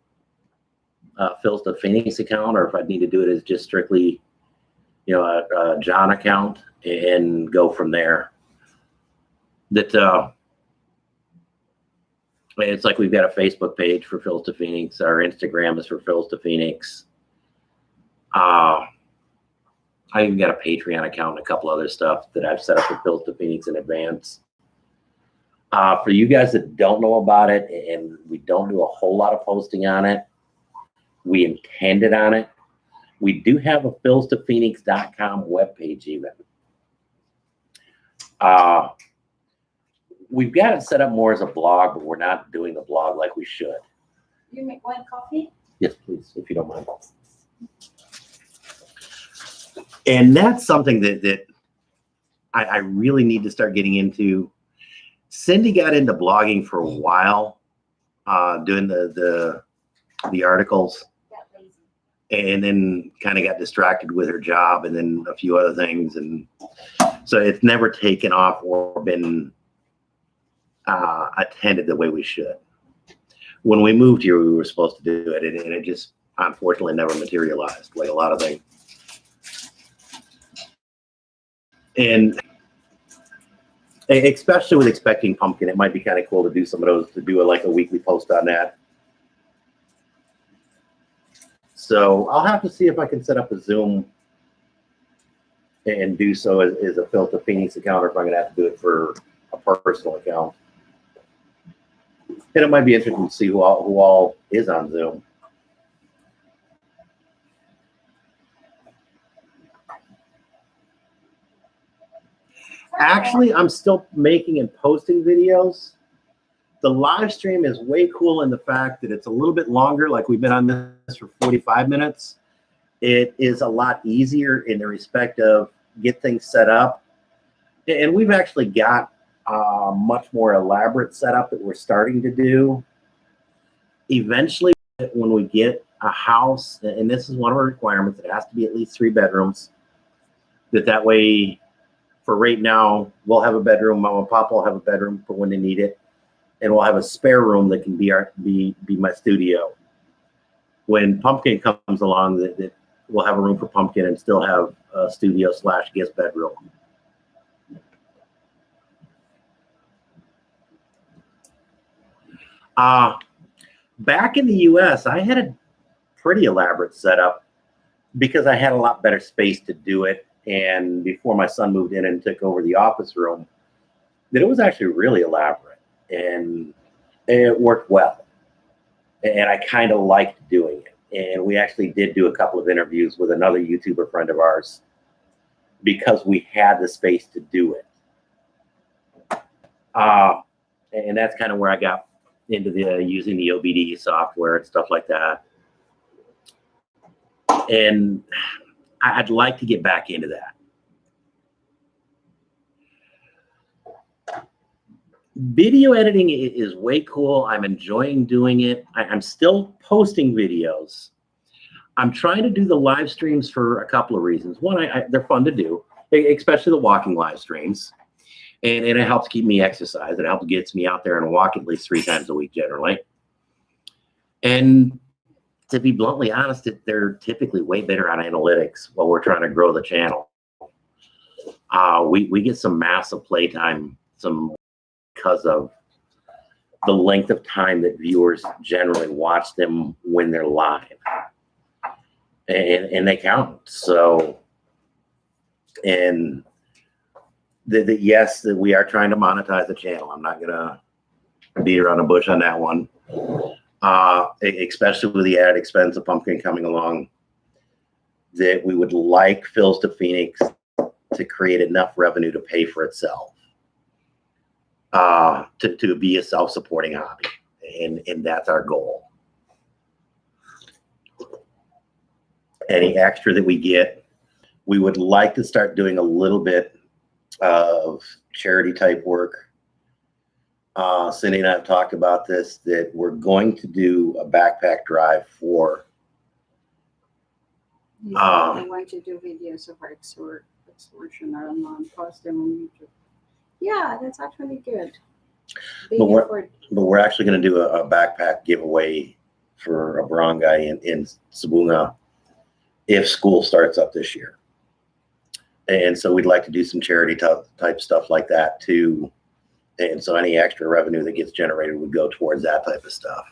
Speaker 2: to Phoenix account, or if I need to do it as just strictly, a John account and go from there. That it's like we've got a Facebook page for Phil's to Phoenix. Our Instagram is for Phil's to Phoenix. I even got a Patreon account and a couple other stuff that I've set up with Pills to Phoenix in advance. For you guys that don't know about it, and we don't do a whole lot of posting on it, we intended on it. We do have a pillstophoenix.com webpage even. We've got it set up more as a blog, but we're not doing the blog like we should.
Speaker 1: You make one coffee?
Speaker 2: Yes, please, if you don't mind. And that's something that I really need to start getting into. Cindy got into blogging for a while, doing the articles, and then kind of got distracted with her job and then a few other things. And so it's never taken off or been attended the way we should. When we moved here, we were supposed to do it, and it just unfortunately never materialized, like a lot of things. And especially with Expecting Pumpkin, it might be kind of cool to do some of those, to do like a weekly post on that. So I'll have to see if I can set up a Zoom and do so as a Phil to Phoenix account, or if I'm going to have to do it for a personal account. And it might be interesting to see who all is on Zoom. Actually, I'm still making and posting videos. The live stream is way cool in the fact that it's a little bit longer. Like, we've been on this for 45 minutes. It is a lot easier in the respect of get things set up. And we've actually got a much more elaborate setup that we're starting to do. Eventually, when we get a house, and this is one of our requirements, it has to be at least 3 bedrooms. That way, for right now, we'll have a bedroom. Mom and Papa will have a bedroom for when they need it, and we'll have a spare room that can be my studio. When Pumpkin comes along, that we'll have a room for Pumpkin and still have a studio / guest bedroom. Back in the U.S., I had a pretty elaborate setup because I had a lot better space to do it. And before my son moved in and took over the office room, that it was actually really elaborate, and it worked well. And I kind of liked doing it. And we actually did do a couple of interviews with another YouTuber friend of ours because we had the space to do it. And that's kind of where I got into using the OBD software and stuff like that. And I'd like to get back into that. Video editing is way cool. I'm enjoying doing it. I'm still posting videos. I'm trying to do the live streams for a couple of reasons. One, they're fun to do, especially the walking live streams. And it helps keep me exercised. It helps gets me out there and walk at least 3 times a week generally. And to be bluntly honest, they're typically way better on analytics while we're trying to grow the channel. We get some massive playtime, because of the length of time that viewers generally watch them when they're live. And they count. So, and yes, that we are trying to monetize the channel. I'm not gonna beat around the bush on that one. Especially with the added expense of Pumpkin coming along, that we would like Phil's to Phoenix to create enough revenue to pay for itself, to be a self-supporting hobby, and that's our goal. Any extra that we get, we would like to start doing a little bit of charity type work. Cindy and I have talked about this, that we're going to do a backpack drive for.
Speaker 1: I want to do videos of our extortion and post them on YouTube. Yeah, that's actually good.
Speaker 2: But we're actually going to do a backpack giveaway for a barangay in Sabunga if school starts up this year. And so we'd like to do some charity type stuff like that too. And so any extra revenue that gets generated would go towards that type of stuff.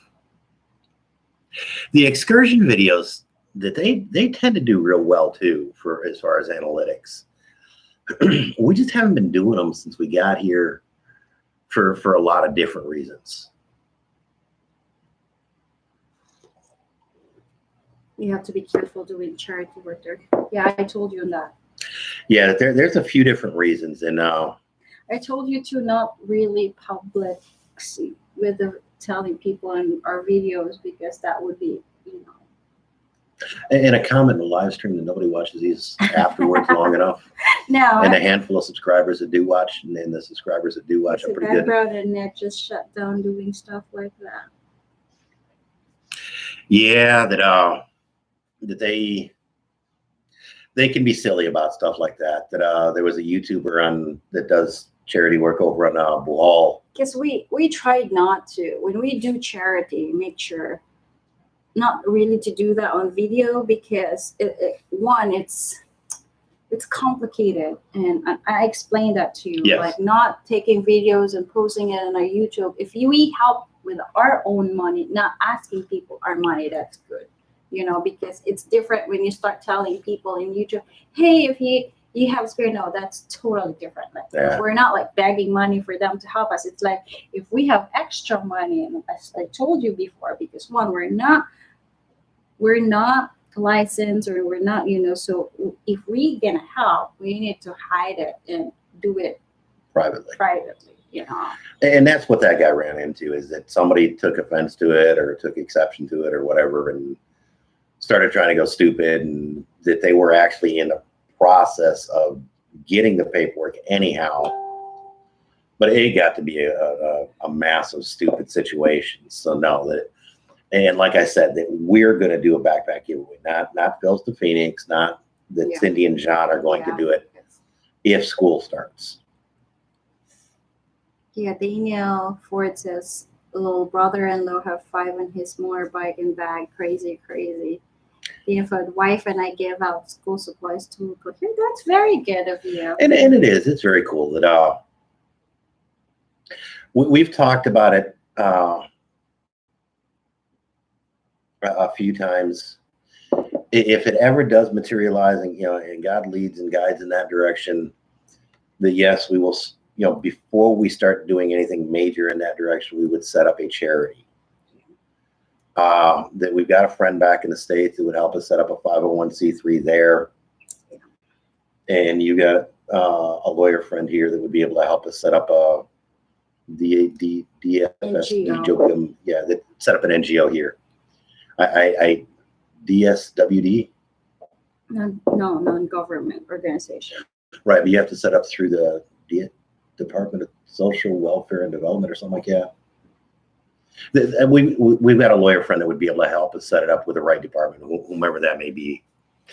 Speaker 2: The excursion videos, that they tend to do real well too for as far as analytics. We just haven't been doing them since we got here for a lot of different reasons.
Speaker 1: You have to be careful doing charity work there. Yeah, I told you that.
Speaker 2: Yeah, there's a few different reasons, and
Speaker 1: I told you to not really public with the telling people in our videos, because that would be, you know.
Speaker 2: and a comment in the live stream that nobody watches these afterwards long enough.
Speaker 1: No.
Speaker 2: And a handful of subscribers that do watch, and then the subscribers that do watch are pretty good.
Speaker 1: Background and net just shut down doing stuff like that.
Speaker 2: Yeah, that they can be silly about stuff like that. That there was a YouTuber that does charity work over on Bohol.
Speaker 1: Because we tried not to, when we do charity, make sure not really to do that on video, because it's complicated, and I explained that to you.
Speaker 2: Yes.
Speaker 1: Like, not taking videos and posting it on our YouTube. If we help with our own money, not asking people our money, that's good, you know, because it's different when you start telling people in YouTube, hey, if you have spare, no, that's totally different. Like,
Speaker 2: Yeah.
Speaker 1: we're not like begging money for them to help us. It's like, if we have extra money, and as I told you before, because one, we're not licensed, or we're not, you know, so if we gonna help, we need to hide it and do it
Speaker 2: privately,
Speaker 1: you know.
Speaker 2: And that's what that guy ran into, is that somebody took offense to it or took exception to it or whatever, and started trying to go stupid, and that they were actually in the process of getting the paperwork anyhow. But it got to be a massive stupid situation. So no, and like I said, that we're going to do a backpack giveaway, not Phil's to Phoenix, not that
Speaker 1: Yeah.
Speaker 2: Cindy and John are going to do it if school starts.
Speaker 1: Yeah, Daniel Ford says, little brother-in-law have 5 on his motorbike and bag. Crazy. Daniel Ford, wife and I give out school supplies to okay, that's very good of you.
Speaker 2: And it is. It's very cool that we've talked about it a few times. If it ever does materialize, and and God leads and guides in that direction, that yes, we will. Before we start doing anything major in that direction, we would set up a charity. That we've got a friend back in the States that would help us set up a 501c3 there, and you got a lawyer friend here that would be able to help us set up a DFS, that set up an NGO here. I DSWD.
Speaker 1: No, non-government organization.
Speaker 2: Right, but you have to set up through the Department of Social Welfare and Development or something like that. And we've got a lawyer friend that would be able to help us set it up with the right department, whomever that may be.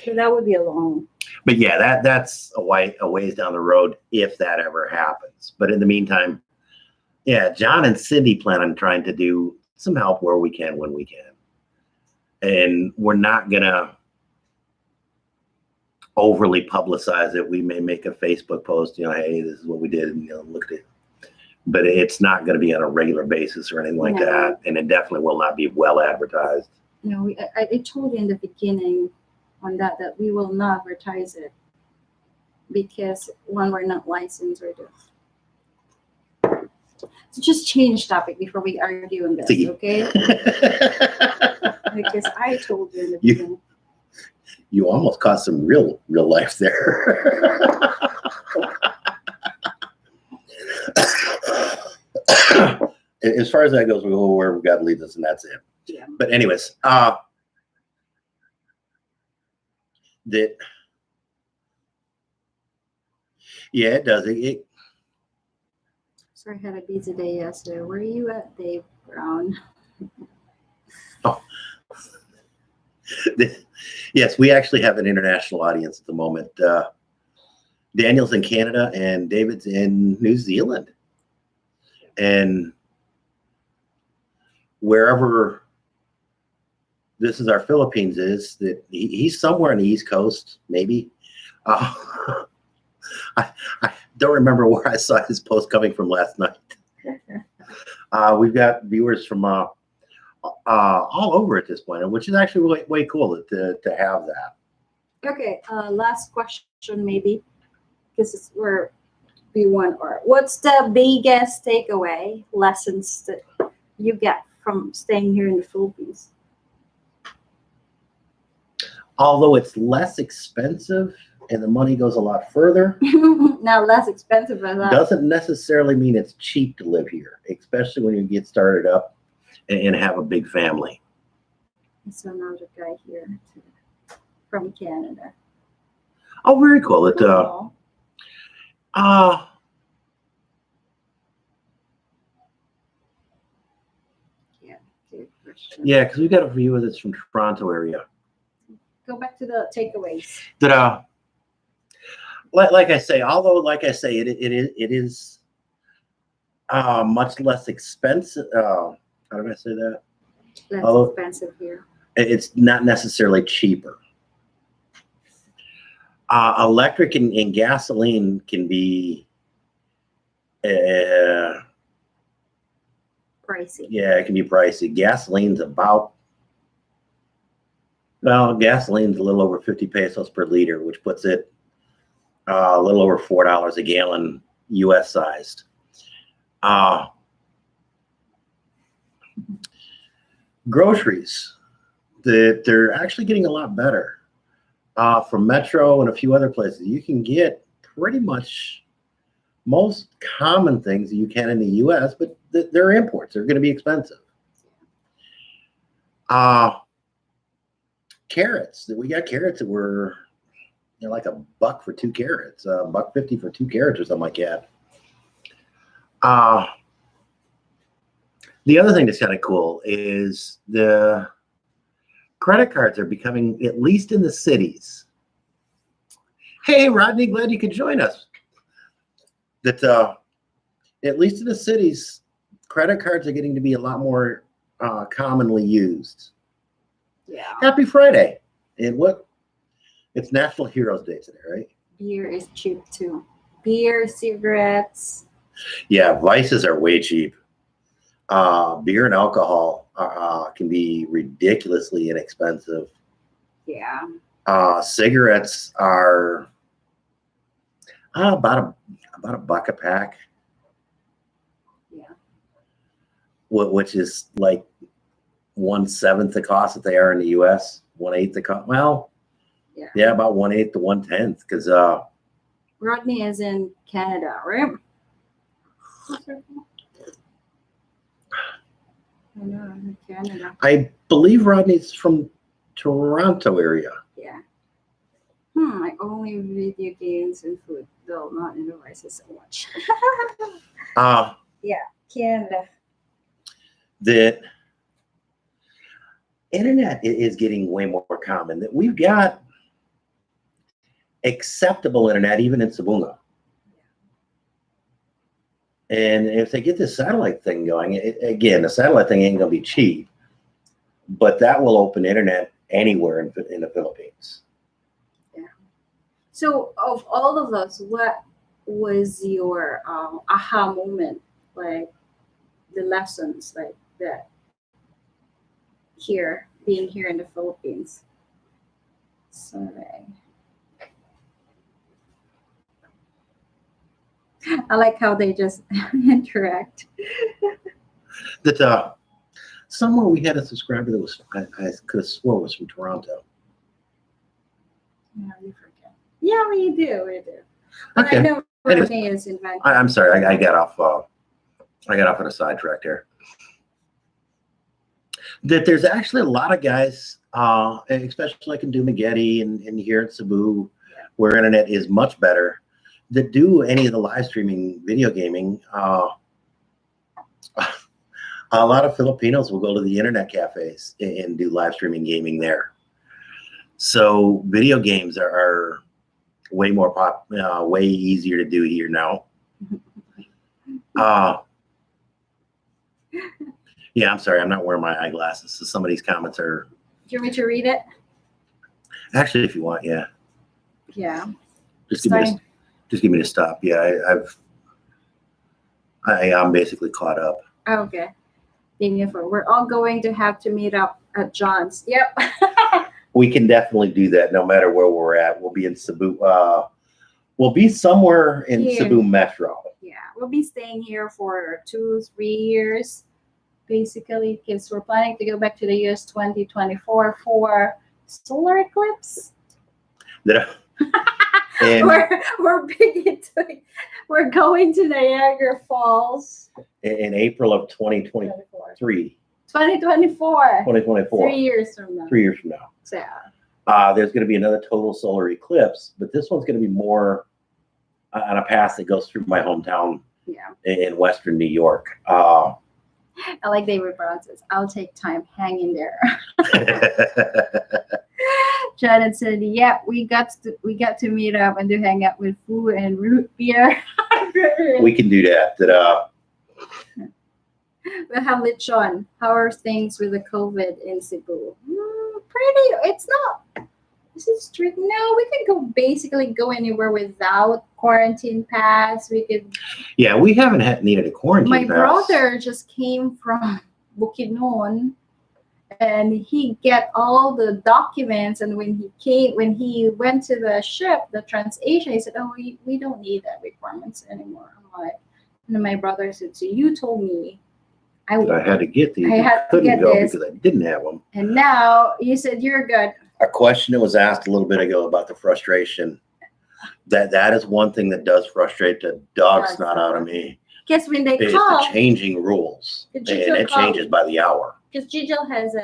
Speaker 1: So that would be a long.
Speaker 2: But yeah, that's a ways down the road if that ever happens. But in the meantime, yeah, John and Cindy plan on trying to do some help where we can, when we can. And we're not gonna overly publicize it. We may make a Facebook post, hey, this is what we did, and look at it. But it's not going to be on a regular basis or anything like that, and it definitely will not be well advertised.
Speaker 1: No, I told you in the beginning on that we will not advertise it, because one, we're not licensed or this. So just change topic before we argue on this, okay? Because I told you in the beginning.
Speaker 2: You almost caused some real life there. As far as that goes, we go where God leads us, and that's it.
Speaker 1: Yeah.
Speaker 2: But anyways, it does.
Speaker 1: Sorry, I had a busy day yesterday. Where are you at, Dave Brown?
Speaker 2: Oh. Yes, we actually have an international audience at the moment. Daniel's in Canada and David's in New Zealand. And wherever this is our Philippines is, that he's somewhere on the East Coast, maybe. I don't remember where I saw his post coming from last night. We've got viewers from all over at this point, which is actually way cool to have that.
Speaker 1: Okay, last question maybe, because it's where we want. Or what's the biggest takeaway lessons that you get from staying here in the Philippines?
Speaker 2: Although it's less expensive and the money goes a lot further,
Speaker 1: Now less expensive than that.
Speaker 2: doesn't necessarily mean it's cheap to live here, especially when you get started up and have a big family.
Speaker 1: It's another guy here from Canada.
Speaker 2: Oh, very cool.
Speaker 1: Cool.
Speaker 2: Uh,
Speaker 1: Yeah, good question.
Speaker 2: yeah, because we got a few of this from Toronto area.
Speaker 1: Go back to the takeaways.
Speaker 2: That like I say, although like I say, it is much less expensive. How do I say that?
Speaker 1: Less
Speaker 2: Although
Speaker 1: expensive here.
Speaker 2: it's not necessarily cheaper. Electric and gasoline can be,
Speaker 1: Pricey.
Speaker 2: yeah, it can be pricey. Gasoline's gasoline's a little over 50 pesos per liter, which puts it a little over $4 a gallon, U.S. sized. Groceries, they're actually getting a lot better. From Metro and a few other places, you can get pretty much most common things that you can in the U.S., but they're imports. They're going to be expensive. Carrots, we got carrots that were like $1 for 2 carrots, $1.50 for 2 carrots or something like that. The other thing that's kind of cool is the credit cards are becoming, at least in the cities. Hey, Rodney, glad you could join us. That at least in the cities, credit cards are getting to be a lot more commonly used.
Speaker 1: Yeah.
Speaker 2: Happy Friday. And it's National Heroes Day today, right?
Speaker 1: Beer is cheap too. Beer, cigarettes.
Speaker 2: Yeah, vices are way cheap. Beer and alcohol can be ridiculously inexpensive.
Speaker 1: Yeah.
Speaker 2: Cigarettes are about $1 a pack.
Speaker 1: Yeah.
Speaker 2: Which is like 1/7 the cost that they are in the U.S. 1/8 the cost. Well, yeah, about 1/8 to 1/10 because
Speaker 1: Rodney is in Canada, right? I know, in Canada.
Speaker 2: I believe Rodney's from Toronto area.
Speaker 1: Yeah. I only video games and food, though not in devices so much. Yeah, Canada.
Speaker 2: The internet is getting way more common. That we've got acceptable internet even in Sabunga. And if they get this satellite thing going, again, the satellite thing ain't going to be cheap, but that will open internet anywhere in the Philippines.
Speaker 1: Yeah. So, of all of those, what was your aha moment? Like the lessons, like that here, being here in the Philippines. Sorry. I like how they just interact.
Speaker 2: That somewhere we had a subscriber that was I could have swore was from Toronto.
Speaker 1: Yeah, we forget. Yeah, we do. But
Speaker 2: Okay.
Speaker 1: I know
Speaker 2: Anyways,
Speaker 1: Renee is in Vancouver.
Speaker 2: I'm sorry, I got off. I got off on a sidetrack there. That there's actually a lot of guys, especially like in Dumaguete and here in Cebu, where internet is much better, that do any of the live streaming video gaming. A lot of Filipinos will go to the internet cafes and do live streaming gaming there. So video games are way more way easier to do here now. Yeah, I'm sorry, I'm not wearing my eyeglasses, so some of these comments are.
Speaker 1: Do you want me to read it?
Speaker 2: Actually, if you want, yeah.
Speaker 1: Yeah.
Speaker 2: Just give me to stop. Yeah, I'm basically caught up.
Speaker 1: Oh, okay. Jennifer, we're all going to have to meet up at John's. Yep.
Speaker 2: We can definitely do that no matter where we're at. We'll be in Cebu. We'll be somewhere in
Speaker 1: Here.
Speaker 2: Cebu Metro.
Speaker 1: Yeah, we'll be staying here for 2-3 years, basically, because we're planning to go back to the US 2024 for solar eclipse.
Speaker 2: That- And
Speaker 1: we're big into it. We're going to Niagara Falls.
Speaker 2: in April of 2023,
Speaker 1: 2024.
Speaker 2: 2024,
Speaker 1: 3 years from now.
Speaker 2: 3 years from now.
Speaker 1: So,
Speaker 2: There's going to be another total solar eclipse, but this one's going to be more on a path that goes through my hometown
Speaker 1: yeah.
Speaker 2: in Western New York.
Speaker 1: I like David Brown says, I'll take time. Hang in there. Janet said, yeah, we got to meet up and to hang out with food and root beer.
Speaker 2: We can do that.
Speaker 1: We'll have Lechon. How are things with the COVID in Cebu? Pretty. It's not. Is it strict? No, we can basically go anywhere without quarantine pass. We could.
Speaker 2: Yeah, we haven't needed a quarantine
Speaker 1: My
Speaker 2: pass.
Speaker 1: brother just came from Bukidnon, and he get all the documents. And when he went to the ship, the TransAsia, he said, "Oh, we don't need that requirements anymore." I'm like, and my brother said, "So you told me I
Speaker 2: had to get these.
Speaker 1: I had to
Speaker 2: couldn't
Speaker 1: get
Speaker 2: go
Speaker 1: this.
Speaker 2: because I didn't have them."
Speaker 1: And now you said you're good."
Speaker 2: A question that was asked a little bit ago about the frustration. That is one thing that does frustrate the dog snot out of me.
Speaker 1: Because when they
Speaker 2: Is
Speaker 1: call,
Speaker 2: the changing rules,
Speaker 1: The
Speaker 2: and
Speaker 1: digital
Speaker 2: it
Speaker 1: call.
Speaker 2: changes by the hour.
Speaker 1: because Gigel has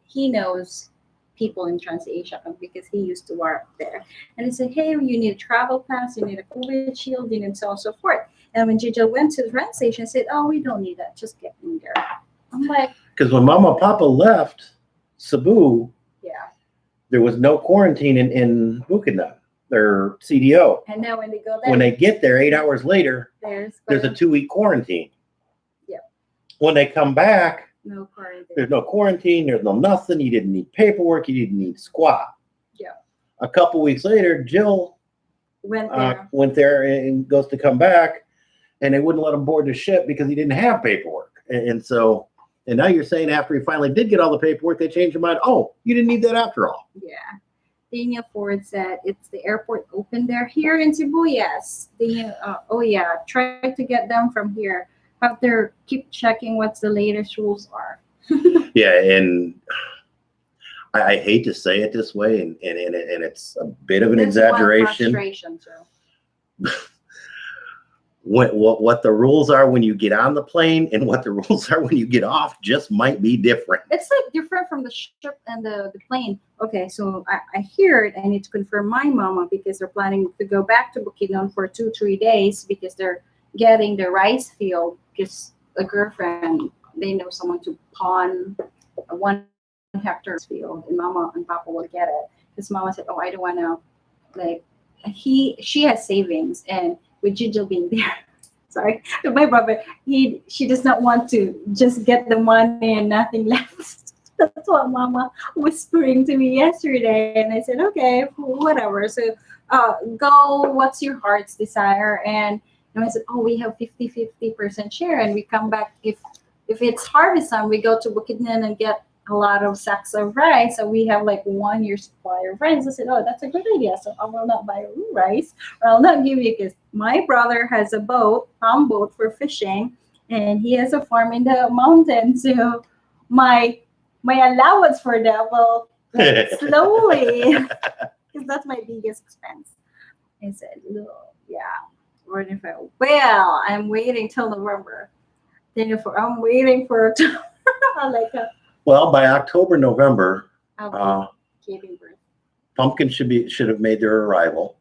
Speaker 1: he knows people in TransAsia because he used to work there, and he said, "Hey, you need a travel pass, you need a COVID shield, you need so on and so forth." And when Gigel went to the TransAsia, he said, "Oh, we don't need that. Just get in there." I'm like,
Speaker 2: Because when Mama and Papa left Cebu,
Speaker 1: yeah.
Speaker 2: there was no quarantine in Bukidnon, their CDO.
Speaker 1: And now when they go there,
Speaker 2: When they get there 8 hours later, there's a 2-week quarantine.
Speaker 1: Yeah.
Speaker 2: When they come back,
Speaker 1: no quarantine.
Speaker 2: there's no quarantine, there's no nothing. You didn't need paperwork, you didn't need squat.
Speaker 1: Yeah.
Speaker 2: A couple weeks later, Jill went there and goes to come back, and they wouldn't let him board the ship because he didn't have paperwork. And now you're saying after he finally did get all the paperwork, they changed their mind. Oh, you didn't need that after all.
Speaker 1: Yeah. Daniel Ford said, "It's the airport open there here in Cebu." Yes. Oh yeah. Try to get them from here. Have to keep checking what's the latest rules are.
Speaker 2: Yeah, and I hate to say it this way, and it's a bit of an
Speaker 1: That's one
Speaker 2: exaggeration.
Speaker 1: frustration, too.
Speaker 2: What the rules are when you get on the plane and what the rules are when you get off just might be different.
Speaker 1: It's like different from the ship and the plane. Okay, so I hear it. I need to confirm my mama because they're planning to go back to Bukidnon for 2-3 days because they're getting the rice field because a girlfriend, they know someone to pawn a 1 hectare field, and Mama and Papa will get it. Because Mama said, "Oh, I don't want to," like, she has savings, and with Gigel being there, sorry, my brother, she does not want to just get the money and nothing left. That's what Mama whispering to me yesterday, and I said, "Okay, whatever." So, go. What's your heart's desire? And I said, "Oh, we have 50% share, and we come back if it's harvest time, we go to Bukidnon and get a lot of sacks of rice, so we have like 1 year supply of rice." I said, "Oh, that's a good idea. So I will not buy rice, or I'll not give you," because my brother has a farm boat for fishing, and he has a farm in the mountains. So my allowance for that will slowly, because that's my biggest expense. I said, "No, yeah." Well, I'm waiting till November. I'm waiting for like a.
Speaker 2: Well, by October, November,
Speaker 1: Giving birth.
Speaker 2: pumpkins should have made their arrival.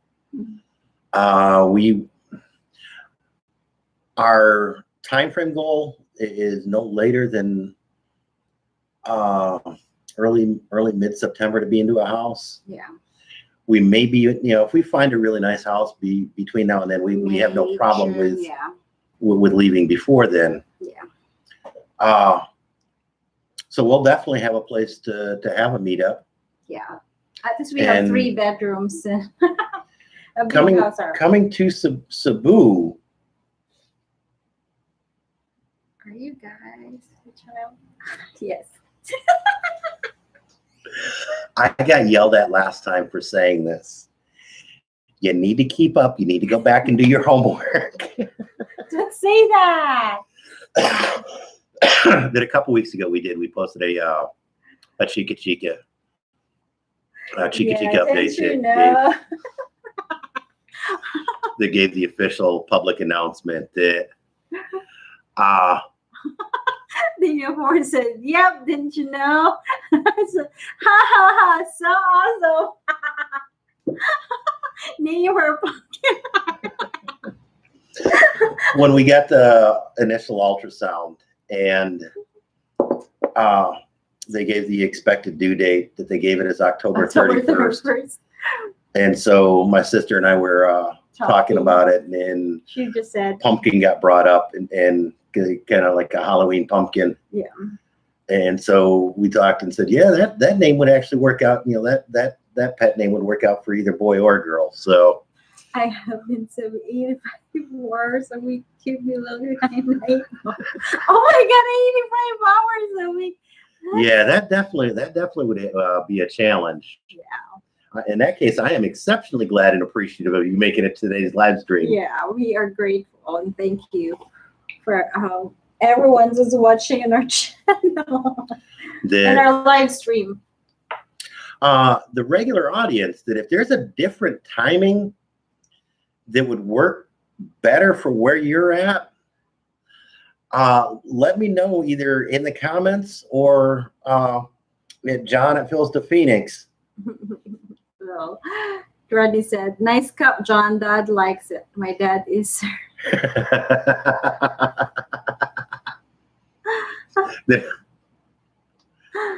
Speaker 2: Our time frame goal is no later than early mid-September to be into a house.
Speaker 1: Yeah.
Speaker 2: We may be, if we find a really nice house between now and then, we have no problem with leaving before then.
Speaker 1: Yeah.
Speaker 2: So we'll definitely have a place to have a meetup.
Speaker 1: Yeah. At least we have 3 bedrooms. A big house.
Speaker 2: Coming to Cebu.
Speaker 1: Are Are you guys a child? Yes.
Speaker 2: I got yelled at last time for saying this. You need to keep up. You need to go back and do your homework.
Speaker 1: Don't say that.
Speaker 2: That a couple weeks ago we posted a Chica Chica update that gave the official public announcement that
Speaker 1: the uniform said, "Yep, didn't you know?" I said, "Ha ha ha! So awesome!" Name her.
Speaker 2: when we got the initial ultrasound and they gave the expected due date that they gave it as October 31st. And so my sister and I were talking about it, and
Speaker 1: she just said
Speaker 2: pumpkin got brought up, and kind of like a Halloween pumpkin.
Speaker 1: Yeah.
Speaker 2: And so we talked and said, yeah, that name would actually work out. You know, that pet name would work out for either boy or girl. So
Speaker 1: I have been 85 hours a week, keep me longer than 8. Oh my God, 85 hours a week.
Speaker 2: Yeah, that definitely would be a challenge.
Speaker 1: Yeah.
Speaker 2: In that case, I am exceptionally glad and appreciative of you making it to today's live stream.
Speaker 1: Yeah, we are grateful and thank you for everyone who's watching on our channel and our live stream.
Speaker 2: The regular audience, that if there's a different timing that would work better for where you're at, let me know either in the comments or at John at Phil's to Phoenix.
Speaker 1: Well, Rodney said, "Nice cup, John. Dad likes it. My dad is."
Speaker 2: I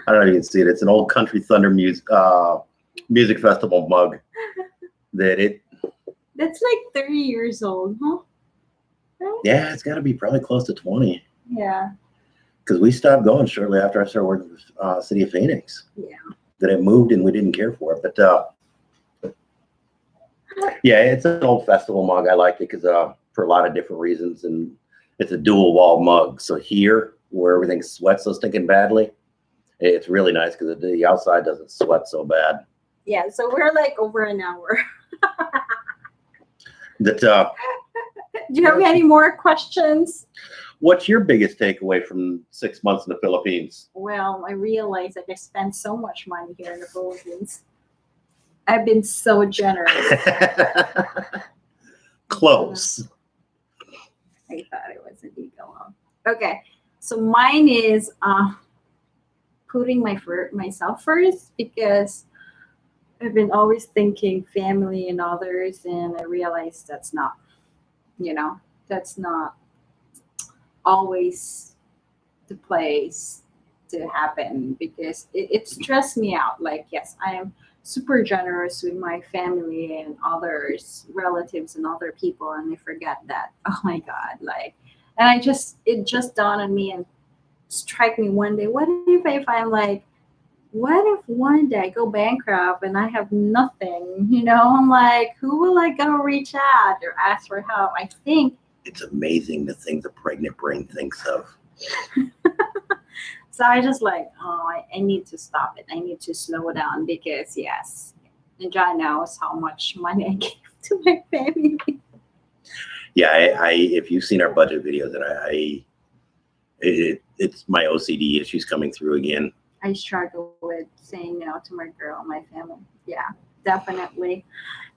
Speaker 2: don't know if you can see it. It's an old Country Thunder music festival mug.
Speaker 1: That's like 30 years old, huh? Right?
Speaker 2: Yeah, it's got to be probably close to 20.
Speaker 1: Yeah.
Speaker 2: Because we stopped going shortly after I started working for City of Phoenix.
Speaker 1: Yeah.
Speaker 2: That it moved and we didn't care for it. But yeah, it's an old festival mug. I like it because for a lot of different reasons, and it's a dual wall mug. So here, where everything sweats so stinking badly, it's really nice because the outside doesn't sweat so bad.
Speaker 1: Yeah, so we're like over an hour.
Speaker 2: Do
Speaker 1: you have any more questions?
Speaker 2: What's your biggest takeaway from 6 months in the Philippines?
Speaker 1: Well, I realized that I spent so much money here in the Philippines. I've been so generous.
Speaker 2: Close.
Speaker 1: I thought it was a legal. Okay, so mine is putting myself first, because I've been always thinking family and others, and I realized that's not always the place to happen, because it stressed me out. Like, yes, I am super generous with my family and others, relatives and other people, and I forget that. Oh my God, like, and it just dawned on me and strike me one day, what if I'm like, what if one day I go bankrupt and I have nothing? I'm like, who will I go reach out or ask for help? I think
Speaker 2: it's amazing the things a pregnant brain thinks of.
Speaker 1: So I just like, I need to stop it. I need to slow down, because yes, and John knows how much money I gave to my family.
Speaker 2: Yeah, I if you've seen our budget videos, and it's my OCD issues coming through again.
Speaker 1: I struggle with saying no to my girl, my family. Yeah, definitely.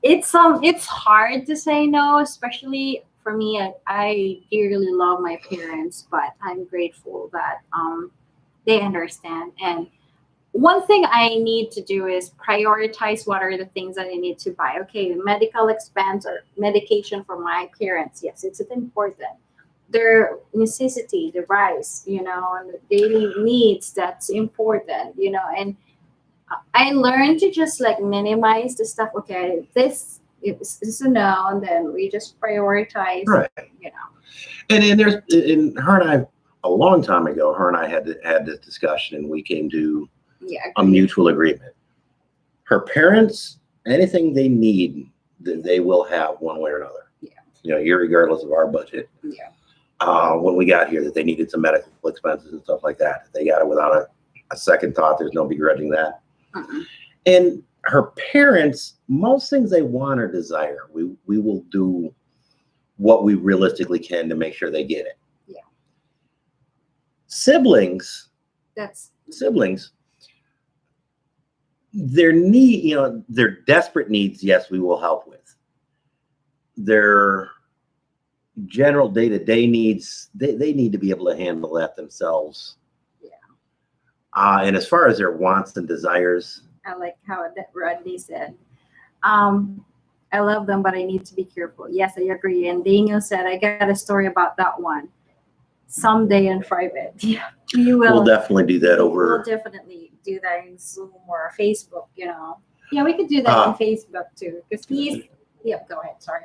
Speaker 1: It's hard to say no, especially for me. I dearly love my parents, but I'm grateful that they understand. And one thing I need to do is prioritize what are the things that I need to buy. Okay, medical expense or medication for my parents. Yes, it's important. Their necessity, the rice, and the daily needs, that's important, and I learned to just like minimize the stuff. Okay, this is a no, and then we just prioritize,
Speaker 2: right? And there's her and I, a long time ago, her and I had this discussion, and we came to a mutual agreement. Her parents, anything they need, they will have one way or another.
Speaker 1: Yeah.
Speaker 2: Irregardless of our budget.
Speaker 1: Yeah.
Speaker 2: when we got here, that they needed some medical expenses and stuff like that. They got it without a second thought. There's no begrudging that. And her parents, most things they want or desire, we will do what we realistically can to make sure they get it.
Speaker 1: Yeah.
Speaker 2: Siblings, their need, their desperate needs, yes, we will help with. Their general day-to-day needs, they need to be able to handle that themselves. Yeah. And as far as their wants and desires,
Speaker 1: I like how Rodney said, I love them, but I need to be careful. Yes, I agree. And Daniel said, I got a story about that one someday in private. Yeah,
Speaker 2: we'll definitely do that
Speaker 1: We'll definitely do that in Zoom or Facebook, Yeah, we could do that on Facebook too. Because yep, go ahead. Sorry.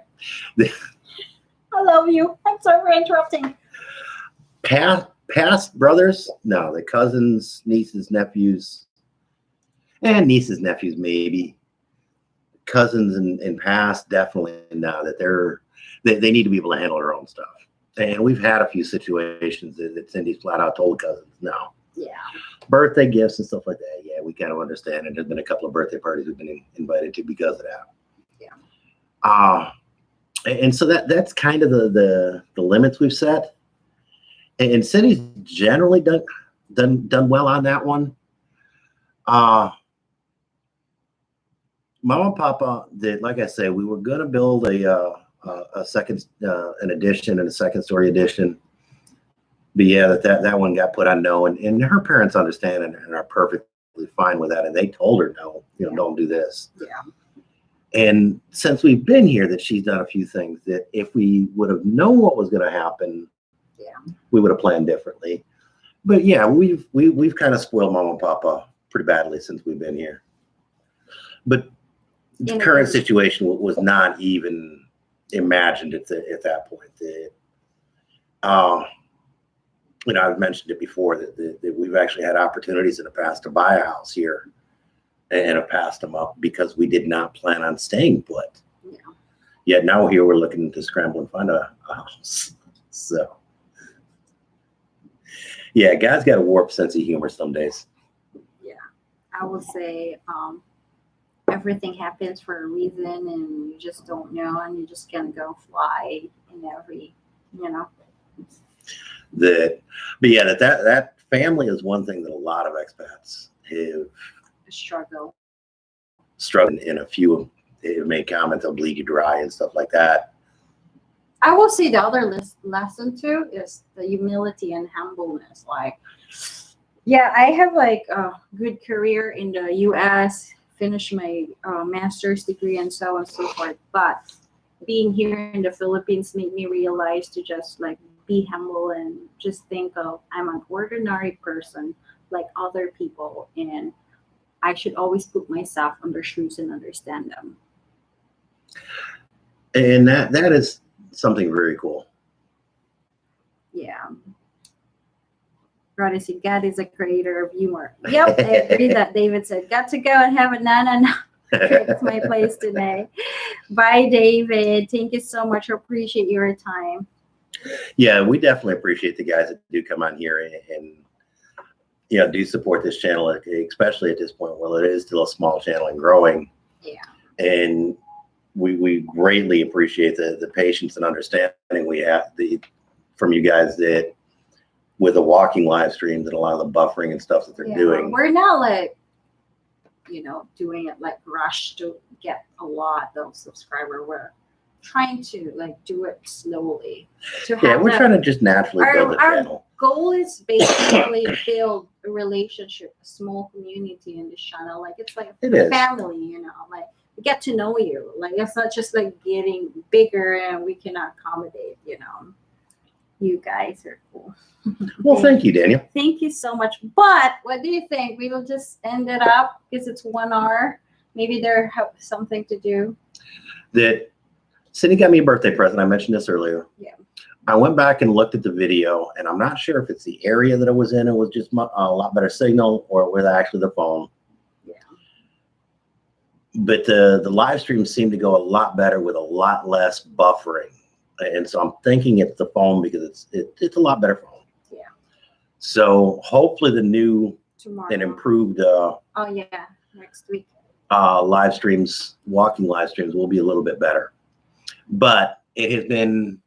Speaker 1: I love you. I'm sorry for interrupting.
Speaker 2: Past brothers? No, the cousins, nieces, nephews, and nieces, nephews, maybe. Cousins and past, definitely no. That they need to be able to handle their own stuff. And we've had a few situations that Cindy's flat out told cousins no. Yeah. Birthday gifts and stuff like that. Yeah, we kind of understand. And there's been a couple of birthday parties we've been invited to because of that. Yeah. And so that's kind of the limits we've set. And Cindy's generally done well on that one. Mama and Papa did, like I say, we were gonna build a second an addition and a second story addition. But yeah, that one got put on no, and her parents understand and are perfectly fine with that. And they told her no, don't do this. Yeah. And since we've been here, that she's done a few things that if we would have known what was going to happen, we would have planned differently. But yeah, we've kind of spoiled Mama and Papa pretty badly since we've been here. But the current situation was not even imagined at that point. I've mentioned it before that we've actually had opportunities in the past to buy a house here and have passed them up because we did not plan on staying put. Yeah. Yet now here we're looking to scramble and find a house. So, yeah, God's got a warped sense of humor some days.
Speaker 1: Yeah, I would say everything happens for a reason, and you just don't know, and you're just gonna go fly in every,
Speaker 2: But yeah, that family is one thing that a lot of expats have struggled in. A few have made comments, they'll bleed you dry and stuff like that.
Speaker 1: I will say the other lesson too is the humility and humbleness. Like, yeah, I have like a good career in the U.S., finished my master's degree and so on and so forth. But being here in the Philippines made me realize to just like be humble and just think of I'm an ordinary person like other people, and I should always put myself on their shoes and understand them.
Speaker 2: And that is something very cool.
Speaker 1: Yeah. Brother said, God is a creator of humor. Yep, I agree that David said, got to go and have a nana. It's my place today. Bye, David. Thank you so much. I appreciate your time.
Speaker 2: Yeah, we definitely appreciate the guys that do come on here and do support this channel, especially at this point. Well, it is still a small channel and growing. Yeah. And we greatly appreciate the patience and understanding we have from you guys that with the walking live streams and a lot of the buffering and stuff that they're doing.
Speaker 1: We're not like, doing it like rush to get a lot of subscribers. We're trying to like do it slowly.
Speaker 2: We're trying to just naturally build a channel.
Speaker 1: Our goal is basically build a relationship, a small community in this channel. Like it's like a family, like we get to know you. Like it's not just like getting bigger and we cannot accommodate, You guys are cool.
Speaker 2: Well, thank you, Daniel.
Speaker 1: Thank you so much. But what do you think? We will just end it up because it's 1 hour. Maybe they have something to do.
Speaker 2: That Cindy got me a birthday present. I mentioned this earlier. Yeah. I went back and looked at the video, and I'm not sure if it's the area that it was in. It was just a lot better signal, or it was actually the phone. Yeah. But the live stream seemed to go a lot better with a lot less buffering. And so I'm thinking it's the phone because it's a lot better phone.
Speaker 1: Yeah.
Speaker 2: So hopefully the new
Speaker 1: Tomorrow.
Speaker 2: and improved
Speaker 1: Oh yeah, next week.
Speaker 2: live streams, walking live streams will be a little bit better. But it has been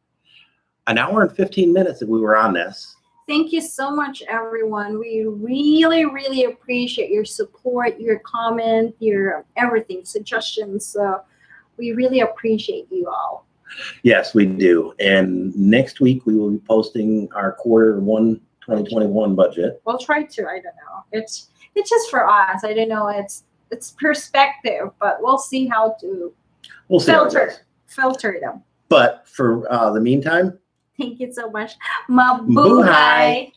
Speaker 2: an hour and 15 minutes that we were on this.
Speaker 1: Thank you so much, everyone. We really, really appreciate your support, your comment, your everything, suggestions. We really appreciate you all.
Speaker 2: Yes, we do. And next week we will be posting our Q1 2021 budget.
Speaker 1: We'll try to. I don't know. It's just for us. I don't know. It's perspective, but we'll see how to
Speaker 2: We'll see how it goes.
Speaker 1: filter them.
Speaker 2: But for the meantime,
Speaker 1: Thank you so much.
Speaker 2: Mabuhay!
Speaker 1: Mabuhay!